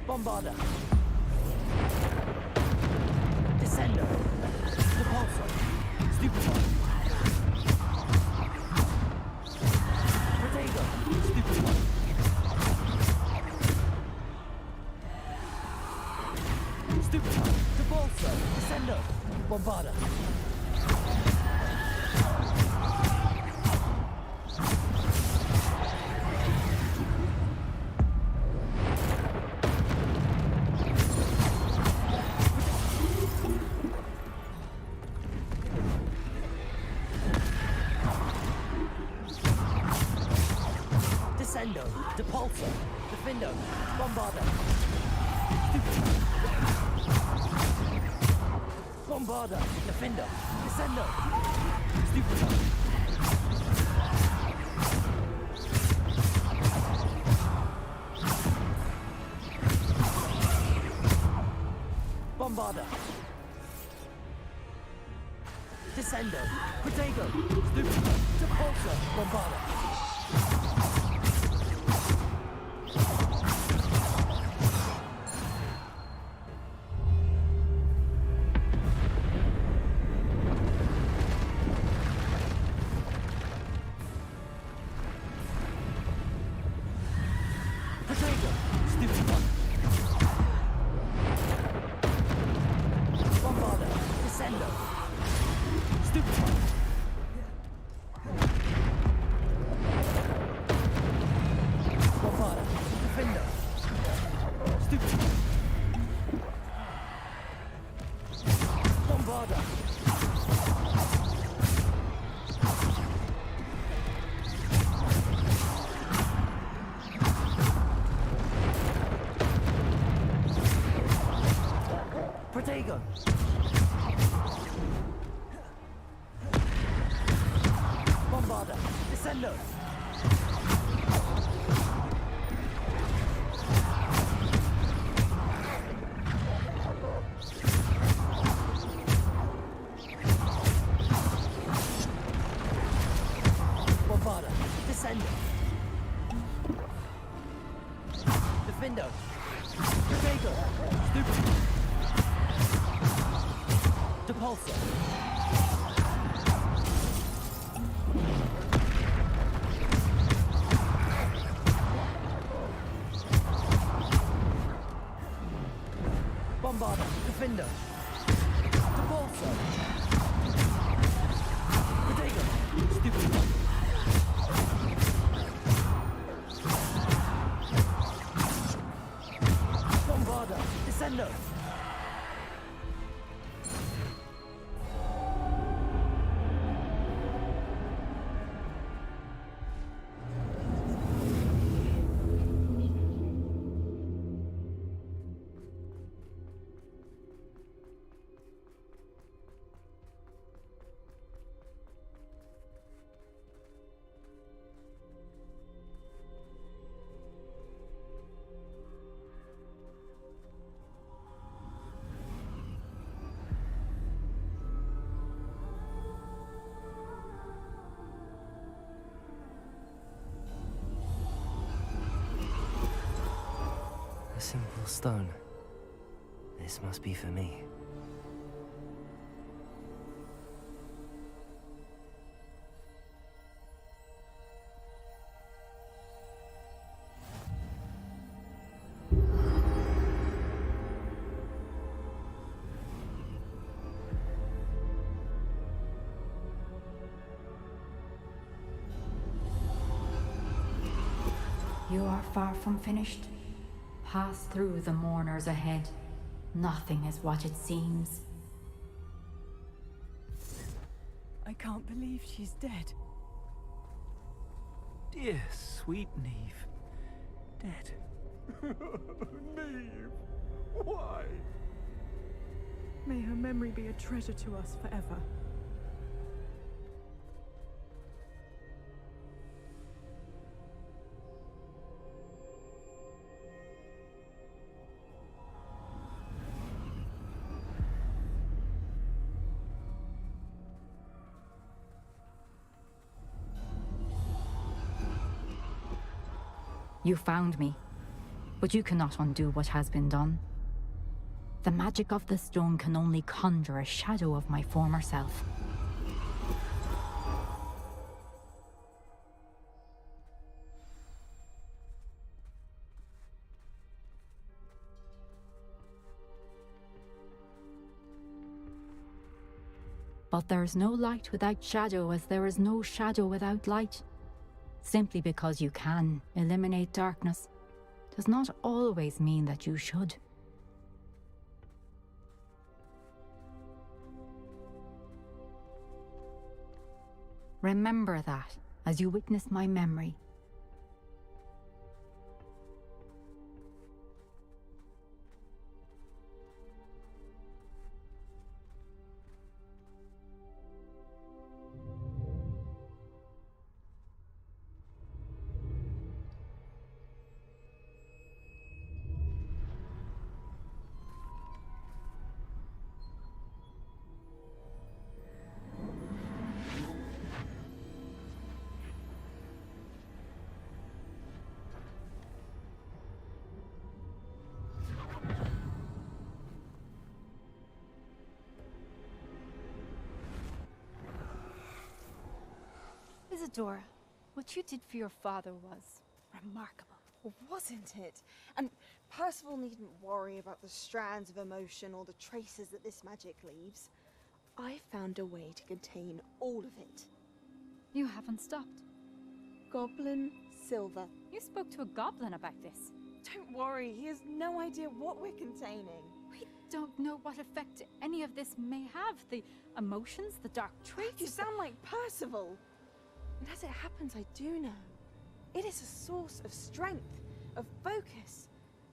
Bombarda! Descendo! Depulso! Stupid one! Protego! Stupid one! Stupid one! Depulso! Descendo! Bombarda! Descendo, Depulso, Defendo, Bombarda. Stupid. Bombarder! Defender! Descender! Stupefy! Bombarder! Descendo! Protego! Stupefy! Repulsor! Bombarder! Protego! Stupefy! Bombarder! Descendo! Stupefy! Bombarder! Defender! Stupefy! Bombarder! Protego! Bombarder! Descendo! Bombarder! Descendo! Defendo! Protego! Stupid! Depulsor! Bombarder! Defender! Depulsor! Protego! Stupid! Bombarder! Descendo! A simple stone. This must be for me. You are far from finished. Pass through the mourners ahead. Nothing is what it seems. I can't believe she's dead. Dear, sweet Neve. Dead. Neve! Why? May her memory be a treasure to us forever. You found me, but you cannot undo what has been done. The magic of the stone can only conjure a shadow of my former self. But there is no light without shadow, as there is no shadow without light. Simply because you can eliminate darkness does not always mean that you should. Remember that as you witness my memory. Isadora, what you did for your father was remarkable. Wasn't it? And Percival needn't worry about the strands of emotion or the traces that this magic leaves. I found a way to contain all of it. You haven't stopped. Goblin Silver. You spoke to a goblin about this. Don't worry, he has no idea what we're containing. We don't know what effect any of this may have. The emotions, the dark traits. You sound like Percival. And as it happens, I do know. It is a source of strength, of focus.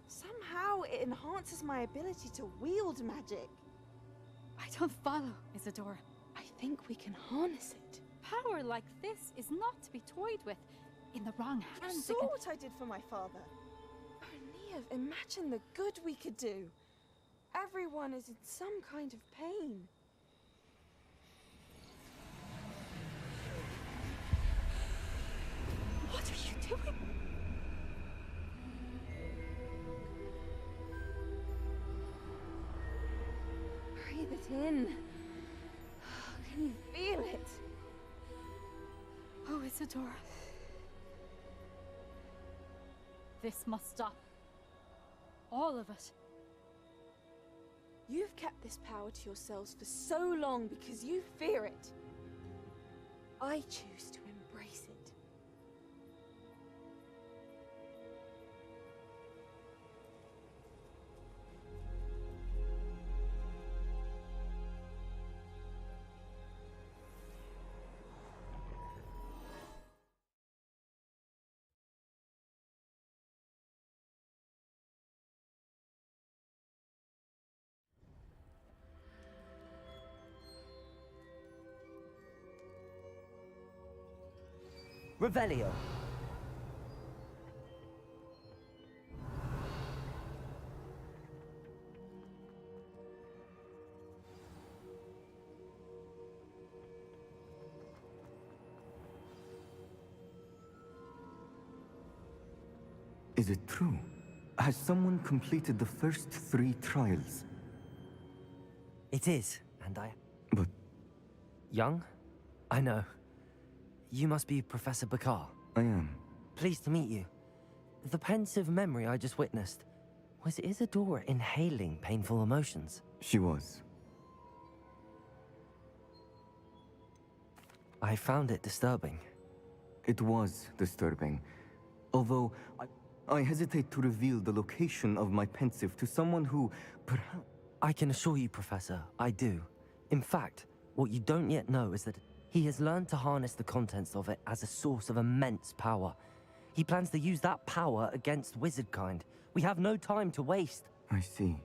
Somehow it enhances my ability to wield magic. I don't follow, Isadora. I think we can harness it. Power like this is not to be toyed with. In the wrong You hands, saw what I did for my father. Oh, Neve, imagine the good we could do. Everyone is in some kind of pain. What are you doing? Breathe it in. Can you feel it? Oh, Isadora. This must stop. All of it. You've kept this power to yourselves for so long because you fear it. I choose to embrace it. Revelio. Is it true? Has someone completed the first 3 trials? It is, and I... But... Young? I know. You must be Professor Bakar. I am. Pleased to meet you. The pensive memory I just witnessed, was Isadora inhaling painful emotions? She was. I found it disturbing. It was disturbing. Although, I hesitate to reveal the location of my pensive to someone who, perhaps... I can assure you, Professor, I do. In fact, what you don't yet know is that he has learned to harness the contents of it as a source of immense power. He plans to use that power against wizardkind. We have no time to waste. I see.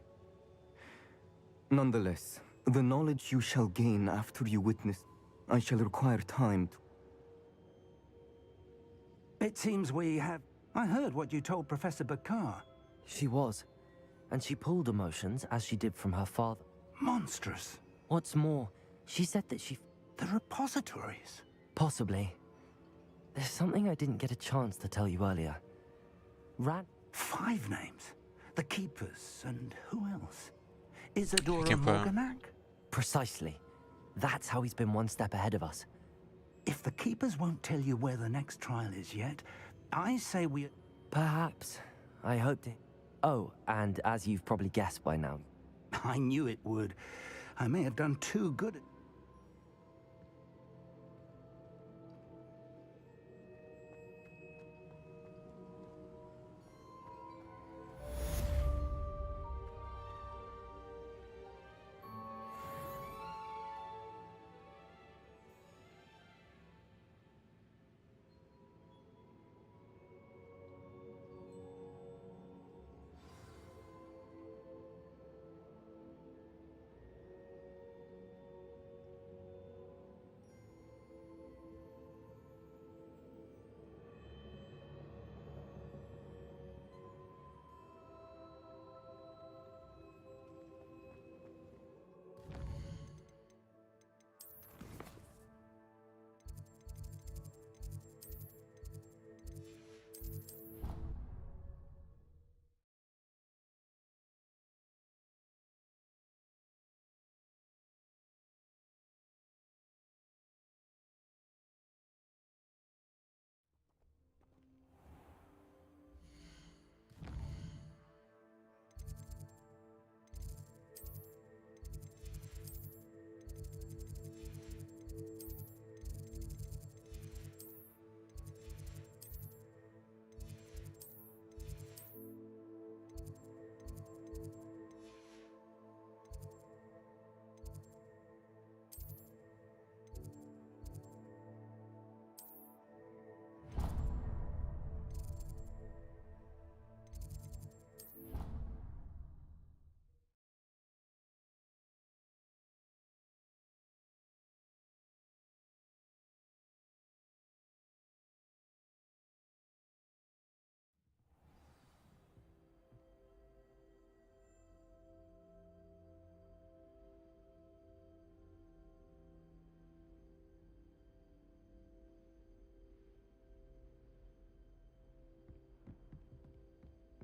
Nonetheless, the knowledge you shall gain after you witness, I shall require time to... It seems we have... I heard what you told Professor Bakar. She was. And she pulled emotions as she did from her father. Monstrous. What's more, she said that she... The repositories. Possibly. There's something I didn't get a chance to tell you earlier. 5 names. The Keepers, and who else? Isadora Keeper. Morganac? Precisely. That's how he's been one step ahead of us. If the Keepers won't tell you where the next trial is yet, I say we... Perhaps. I hoped it... Oh, and as you've probably guessed by now... I knew it would. I may have done too good at...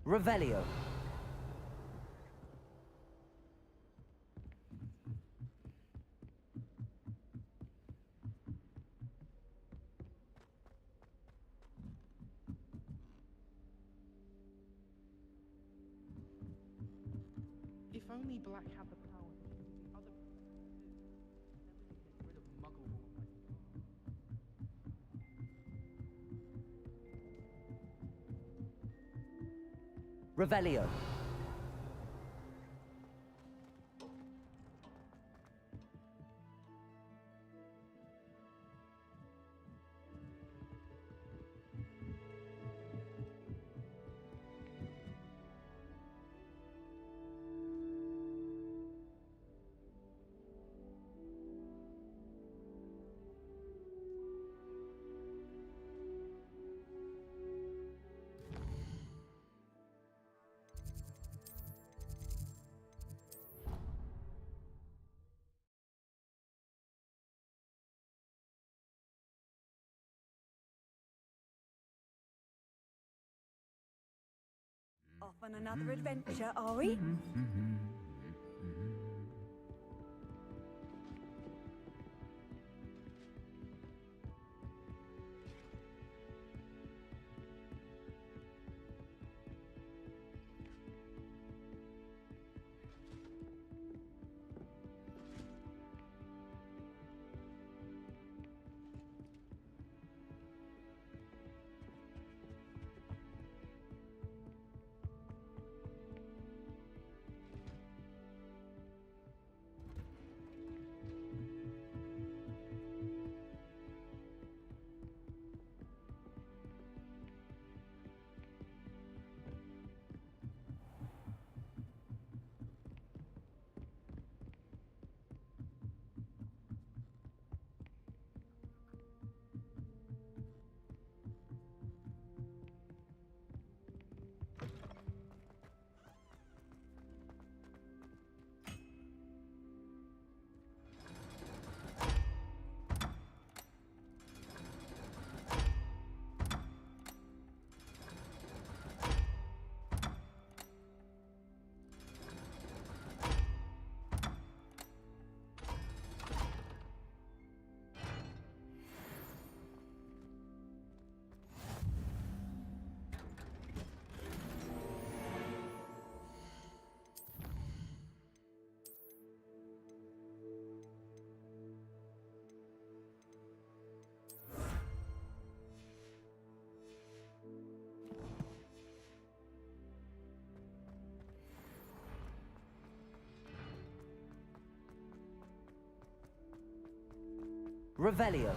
Revelio. If only Black had the power to use the other get rid of Muggle Revelio. Off on another adventure, are we? Revelio.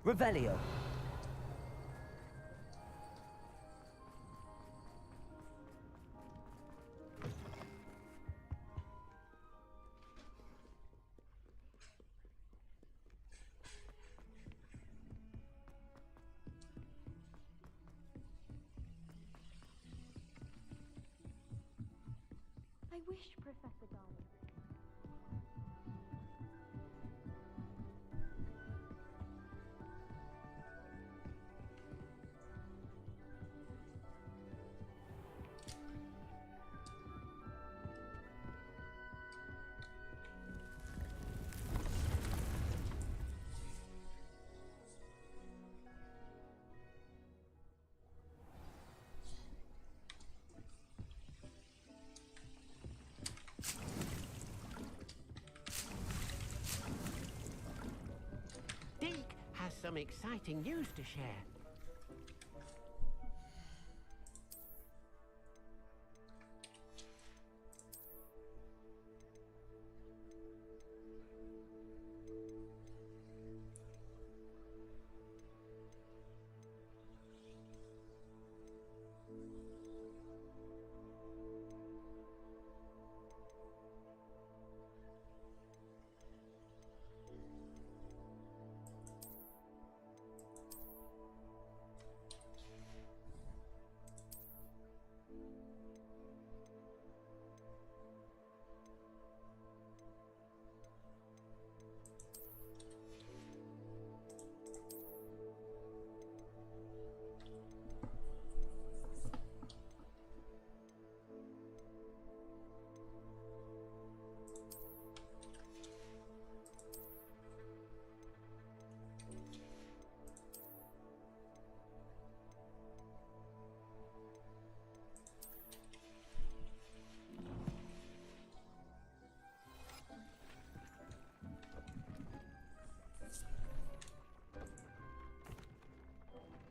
Revelio. I wish, Professor Darling. Some exciting news to share.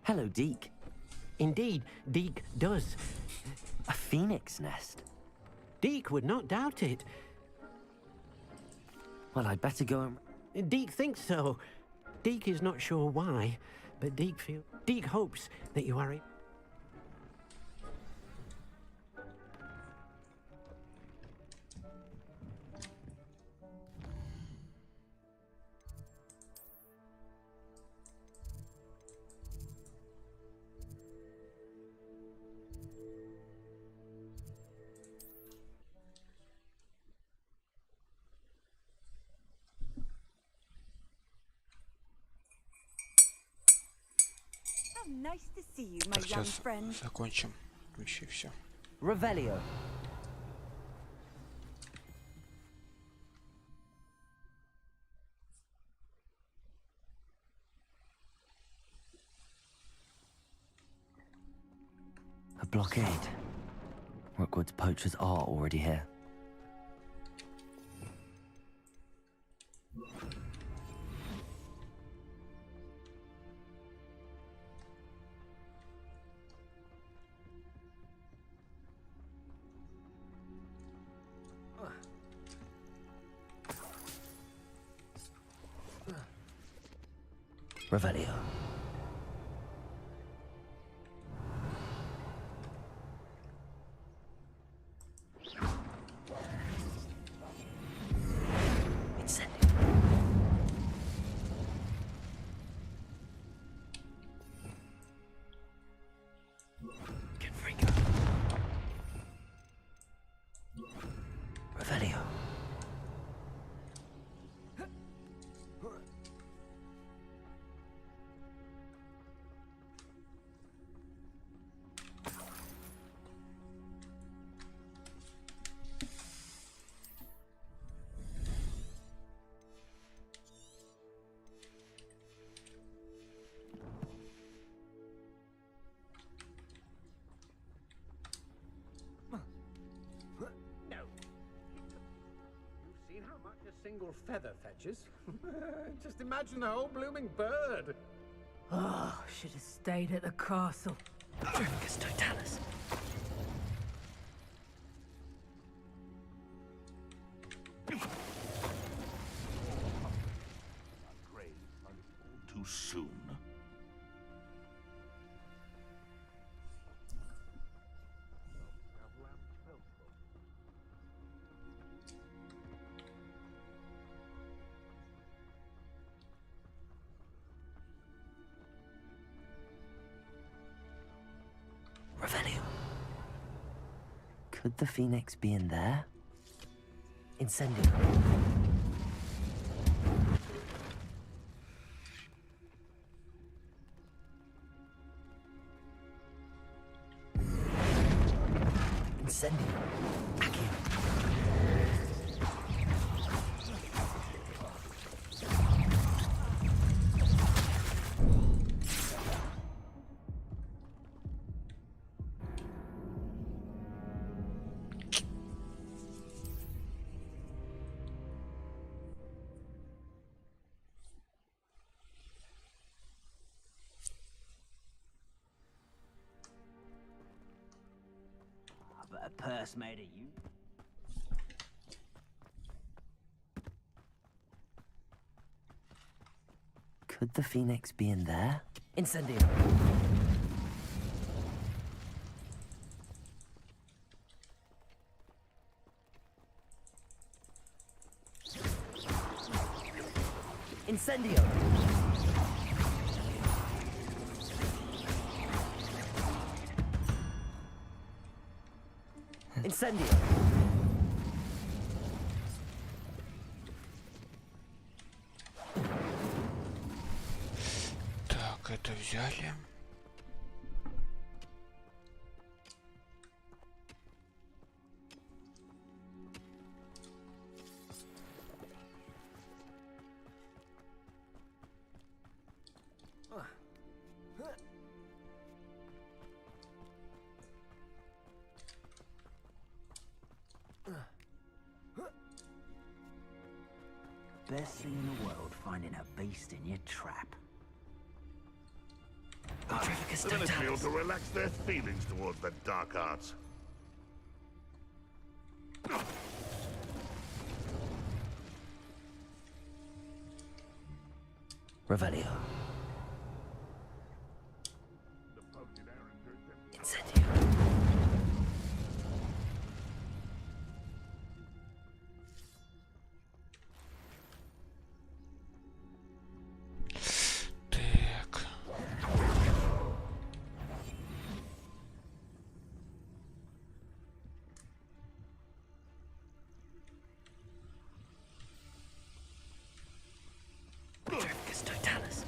Hello, Deke. Indeed, Deke does. A phoenix nest? Deke would not doubt it. Well, I'd better go and... Deke thinks so. Deke is not sure why, but Deke hopes that you are a... Nice to see you, my Так, young сейчас friend. закончим. Вообще все. Revelio. A blockade. Rookwood's poachers are already here. Revelio. Incendio. Confringo. Revelio. Single feather fetches. Just imagine the whole blooming bird. Oh, should have stayed at the castle. Drivicus totalis. Too soon. Revelio. Could the phoenix be in there? Incendio. Incendio. Accio. A purse made of you. Could the phoenix be in there? Incendio. Incendio. Incendio. Так, это взяли. Best thing in the world, finding a beast in your trap. The ministry ought to relax their feelings towards the dark arts. Revelio. Incendio. Так. Petrificus totalis.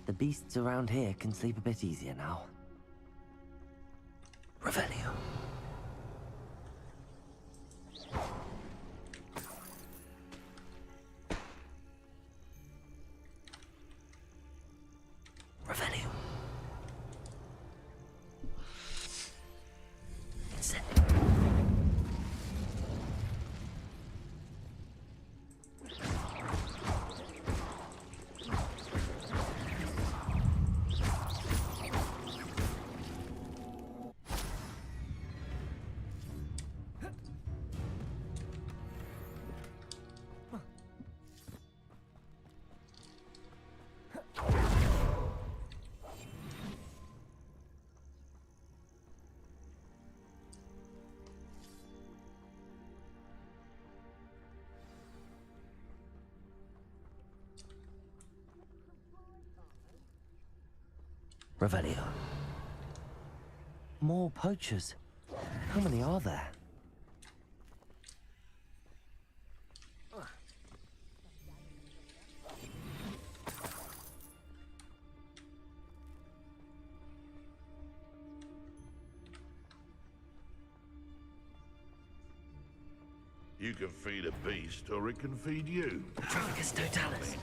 The beasts around here can sleep a bit easier now. Revelio. Revelio. Incendio. Revelio. More poachers. How many are there? You can feed a beast, or it can feed you. Petrificus totalis.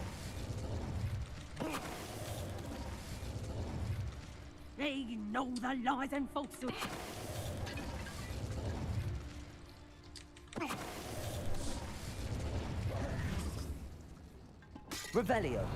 They know the lies and falsehood. Revelio.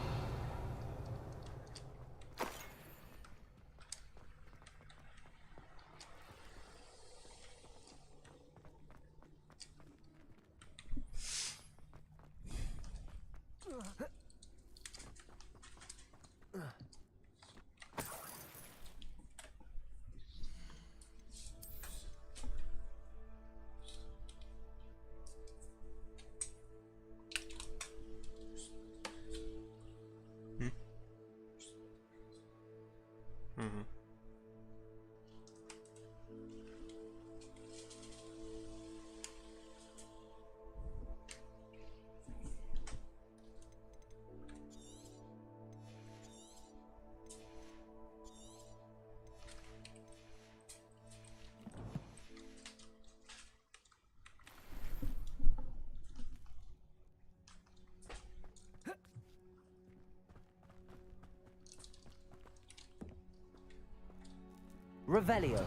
Revelio.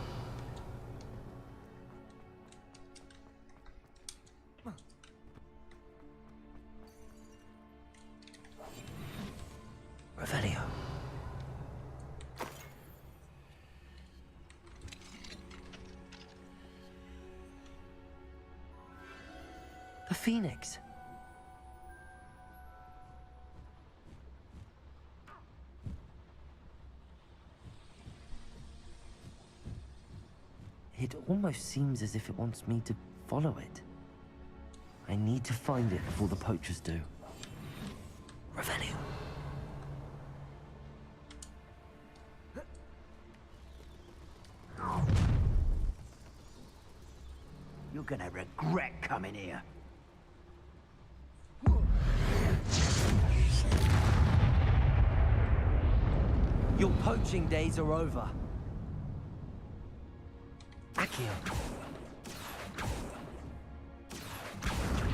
Revelio. The Phoenix. It almost seems as if it wants me to follow it. I need to find it before the poachers do. Revelio. You're gonna regret coming here. Your poaching days are over. Accio.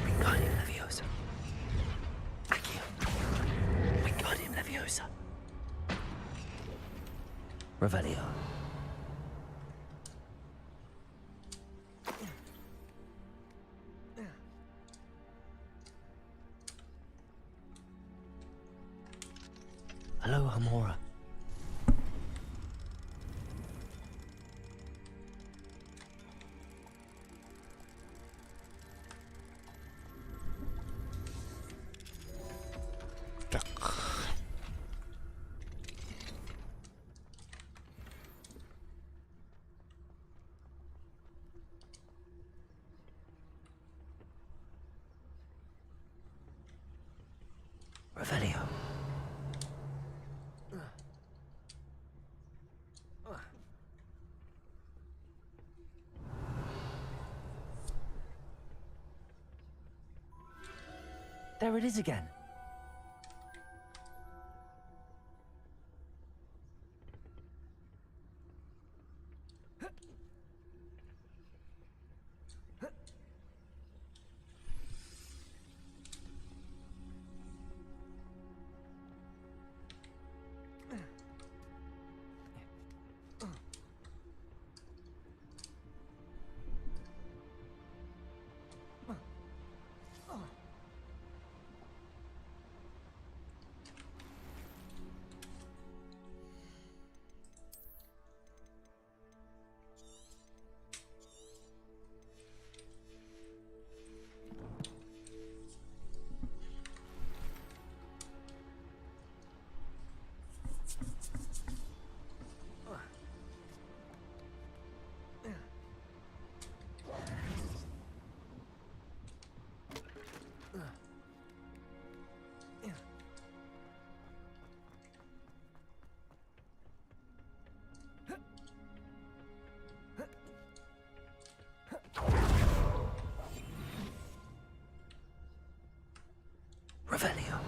Wingardium Leviosa. Accio. Wingardium Leviosa. Revelio. Hello, Hamora. Revelio. There it is again. Revelio.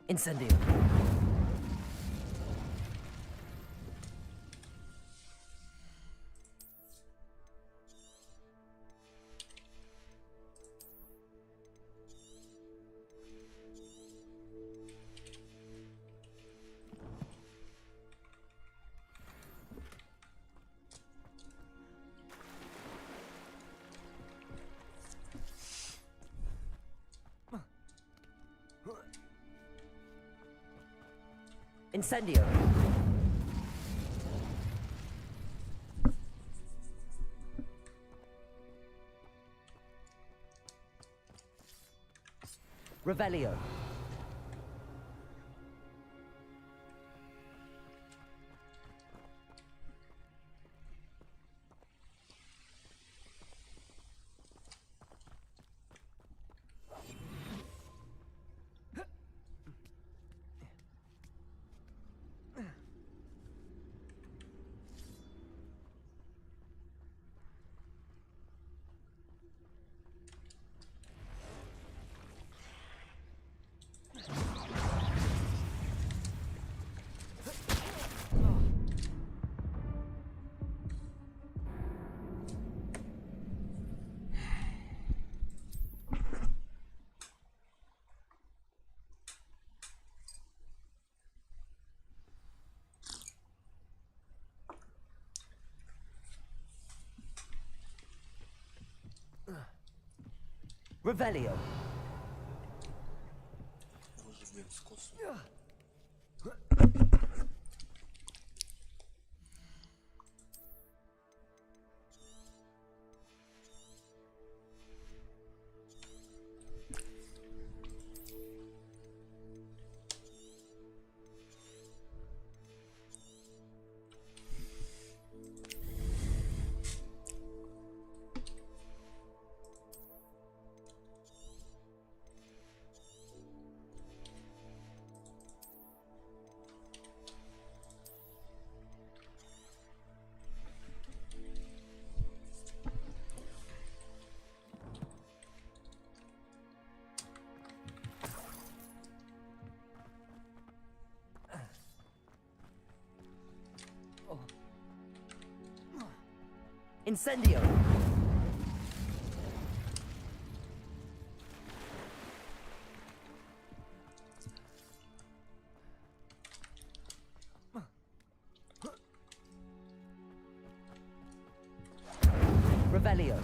Incendio. Incendio. Revelio. Revelio. Incendio! Revelio.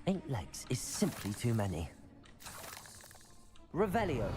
Eight legs is simply too many. Revelio.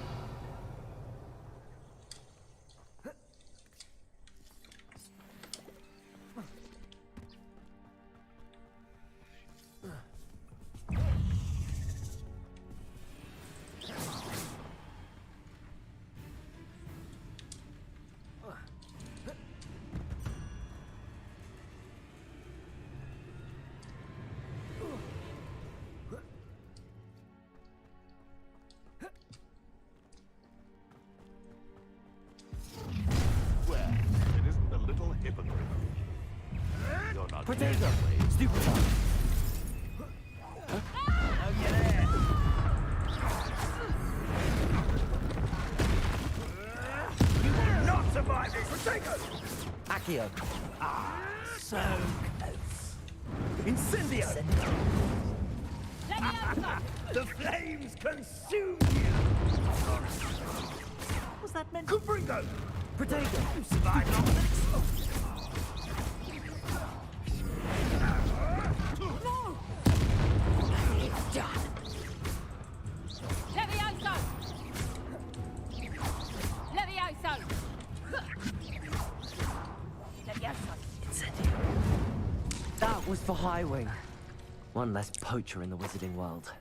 Potato! Stupid one! Oh, get it! You will not survive this! Potato! Accio! Ah, so close! Incendio! The flames consume you! Was that meant? Cupringo! Potato! You survived all this! No! It's done! Levioso! Levioso! Incendio. That was for Highwing. One less poacher in the wizarding world.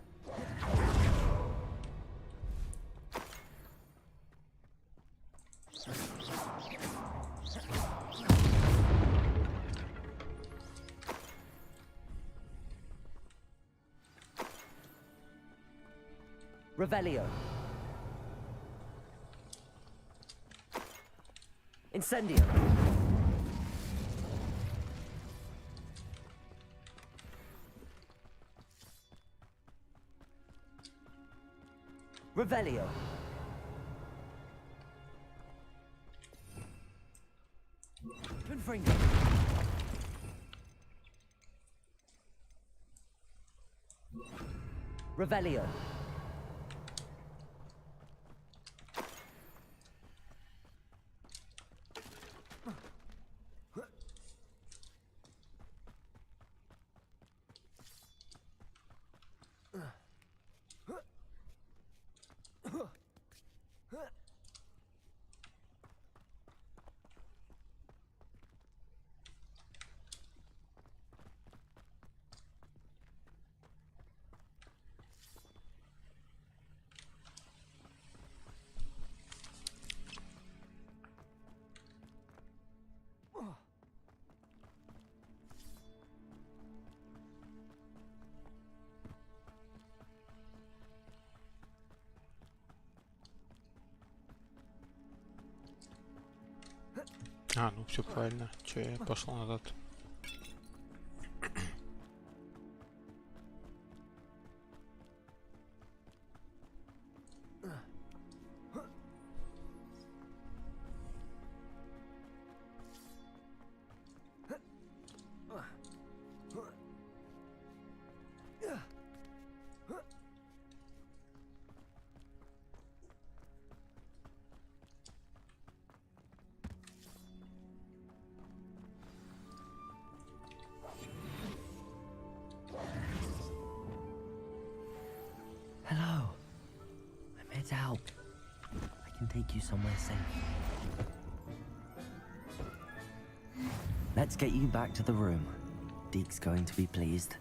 Revelio. Incendio. Revelio. Confringo. Revelio. А, ну все правильно. Че, я пошел назад. Hello. I'm here to help. I can take you somewhere safe. Let's get you back to the room. Deke's going to be pleased.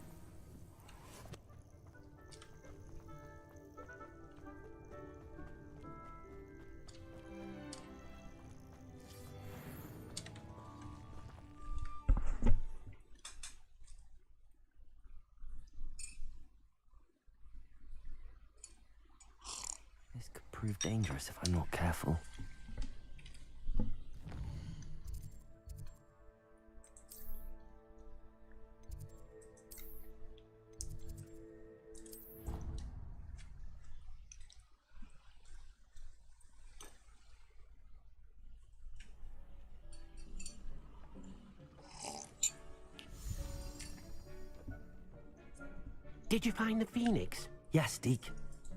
prove dangerous if I'm not careful. Did you find the phoenix? Yes, Deke.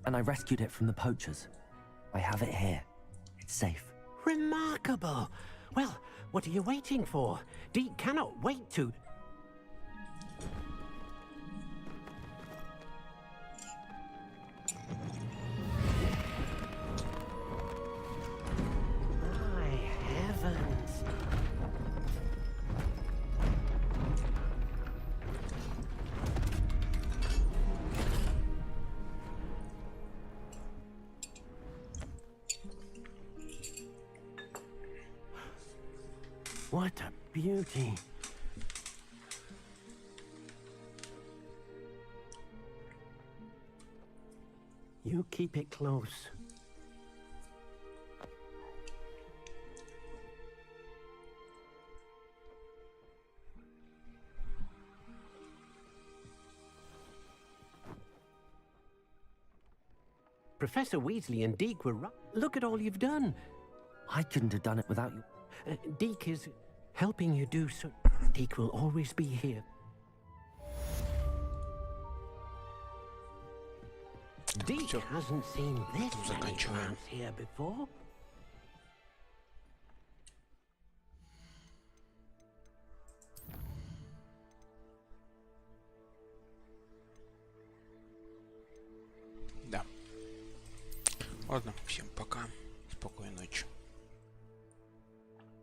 And I rescued it from the poachers. I have it here. It's safe. Remarkable! Well, what are you waiting for? Deke cannot wait to... My heavens! What a beauty. You keep it close. Professor Weasley and Deke were right. Look at all you've done. I couldn't have done it without you. Deke is helping you do so. Deke will always be here. Deke hasn't seen this many plants here before. Да. Ладно, всем пока. Спокойной ночи.